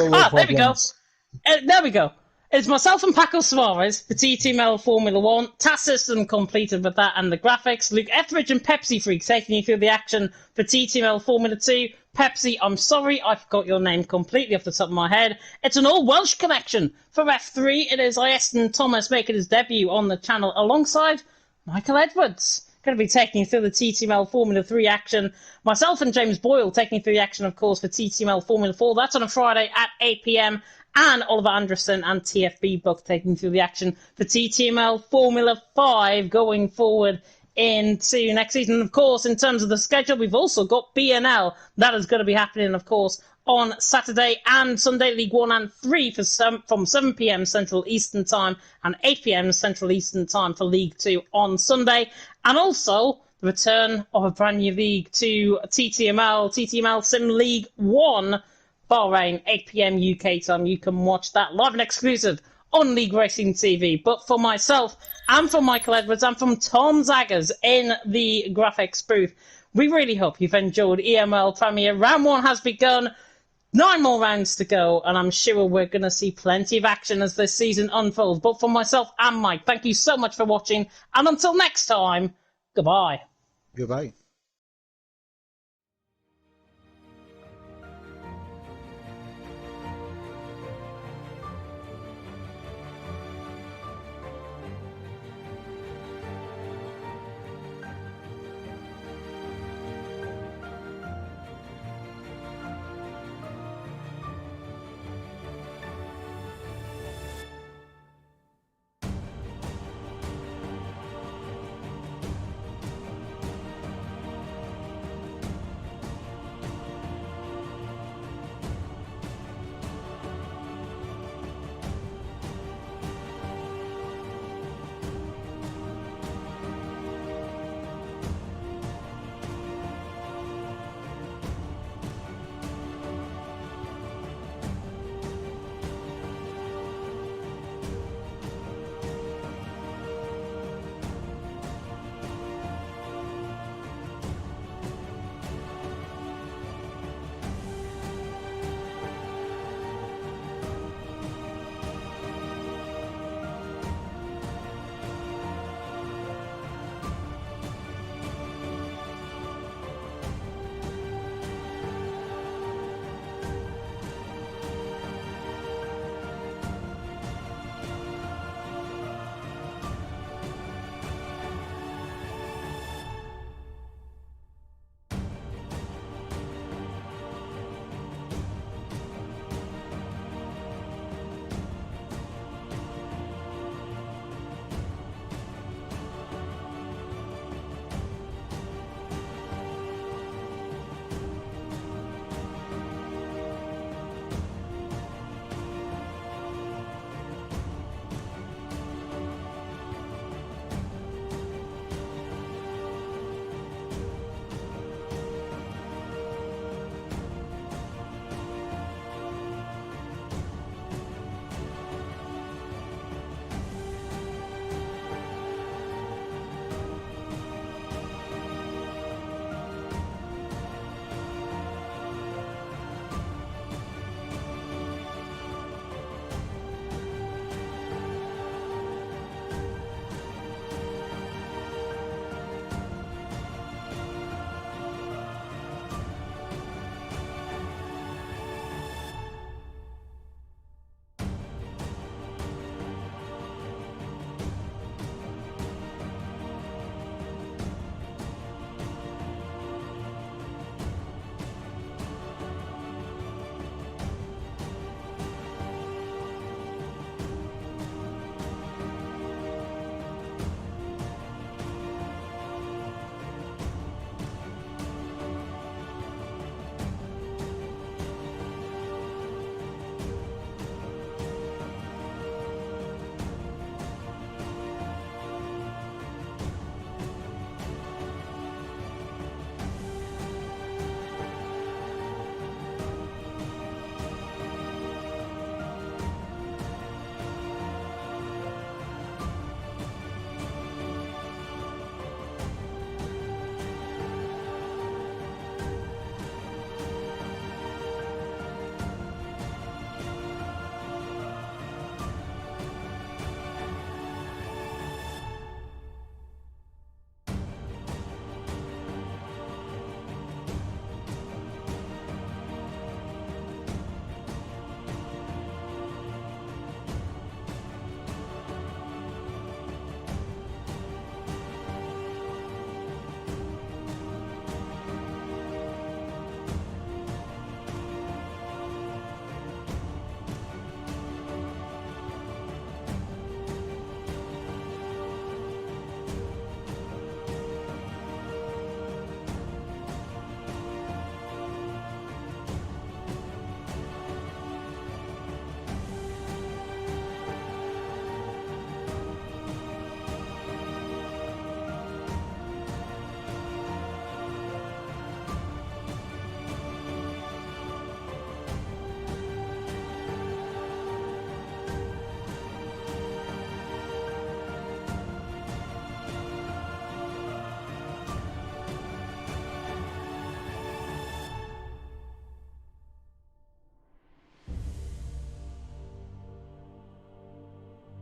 go. There we go. It's myself and Paco Suarez for TTML Formula 1. Task system completed with that and the graphics. Luke Etheridge and Pepsi Freak taking you through the action for TTML Formula 2. Pepsi, I'm sorry, I forgot your name completely off the top of my head. It's an all-Welsh connection. For F3, it is Ieston Thomas making his debut on the channel alongside Michael Edwards. Going to be taking you through the TTML Formula 3 action. Myself and James Boyle taking you through the action, of course, for TTML Formula 4. That's on a Friday at 8 p.m. And Oliver Anderson and TFB both taking you through the action for TTML Formula 5 going forward into next season. Of course, in terms of the schedule, we've also got BNL. That is going to be happening, of course, on Saturday and Sunday, League 1 and 3 from 7 p.m. Central Eastern Time and 8 p.m. Central Eastern Time for League 2 on Sunday. And also the return of a brand new league to TTML Sim League 1, Bahrain, 8 p.m. UK time. You can watch that live and exclusive on League Racing TV. But for myself and for Michael Edwards and from Tom Zaggers in the graphics booth, we really hope you've enjoyed EML Premier. Round 1 has begun. 9 more rounds to go, and I'm sure we're going to see plenty of action as this season unfolds. But for myself and Mike, thank you so much for watching, and until next time, goodbye. Goodbye.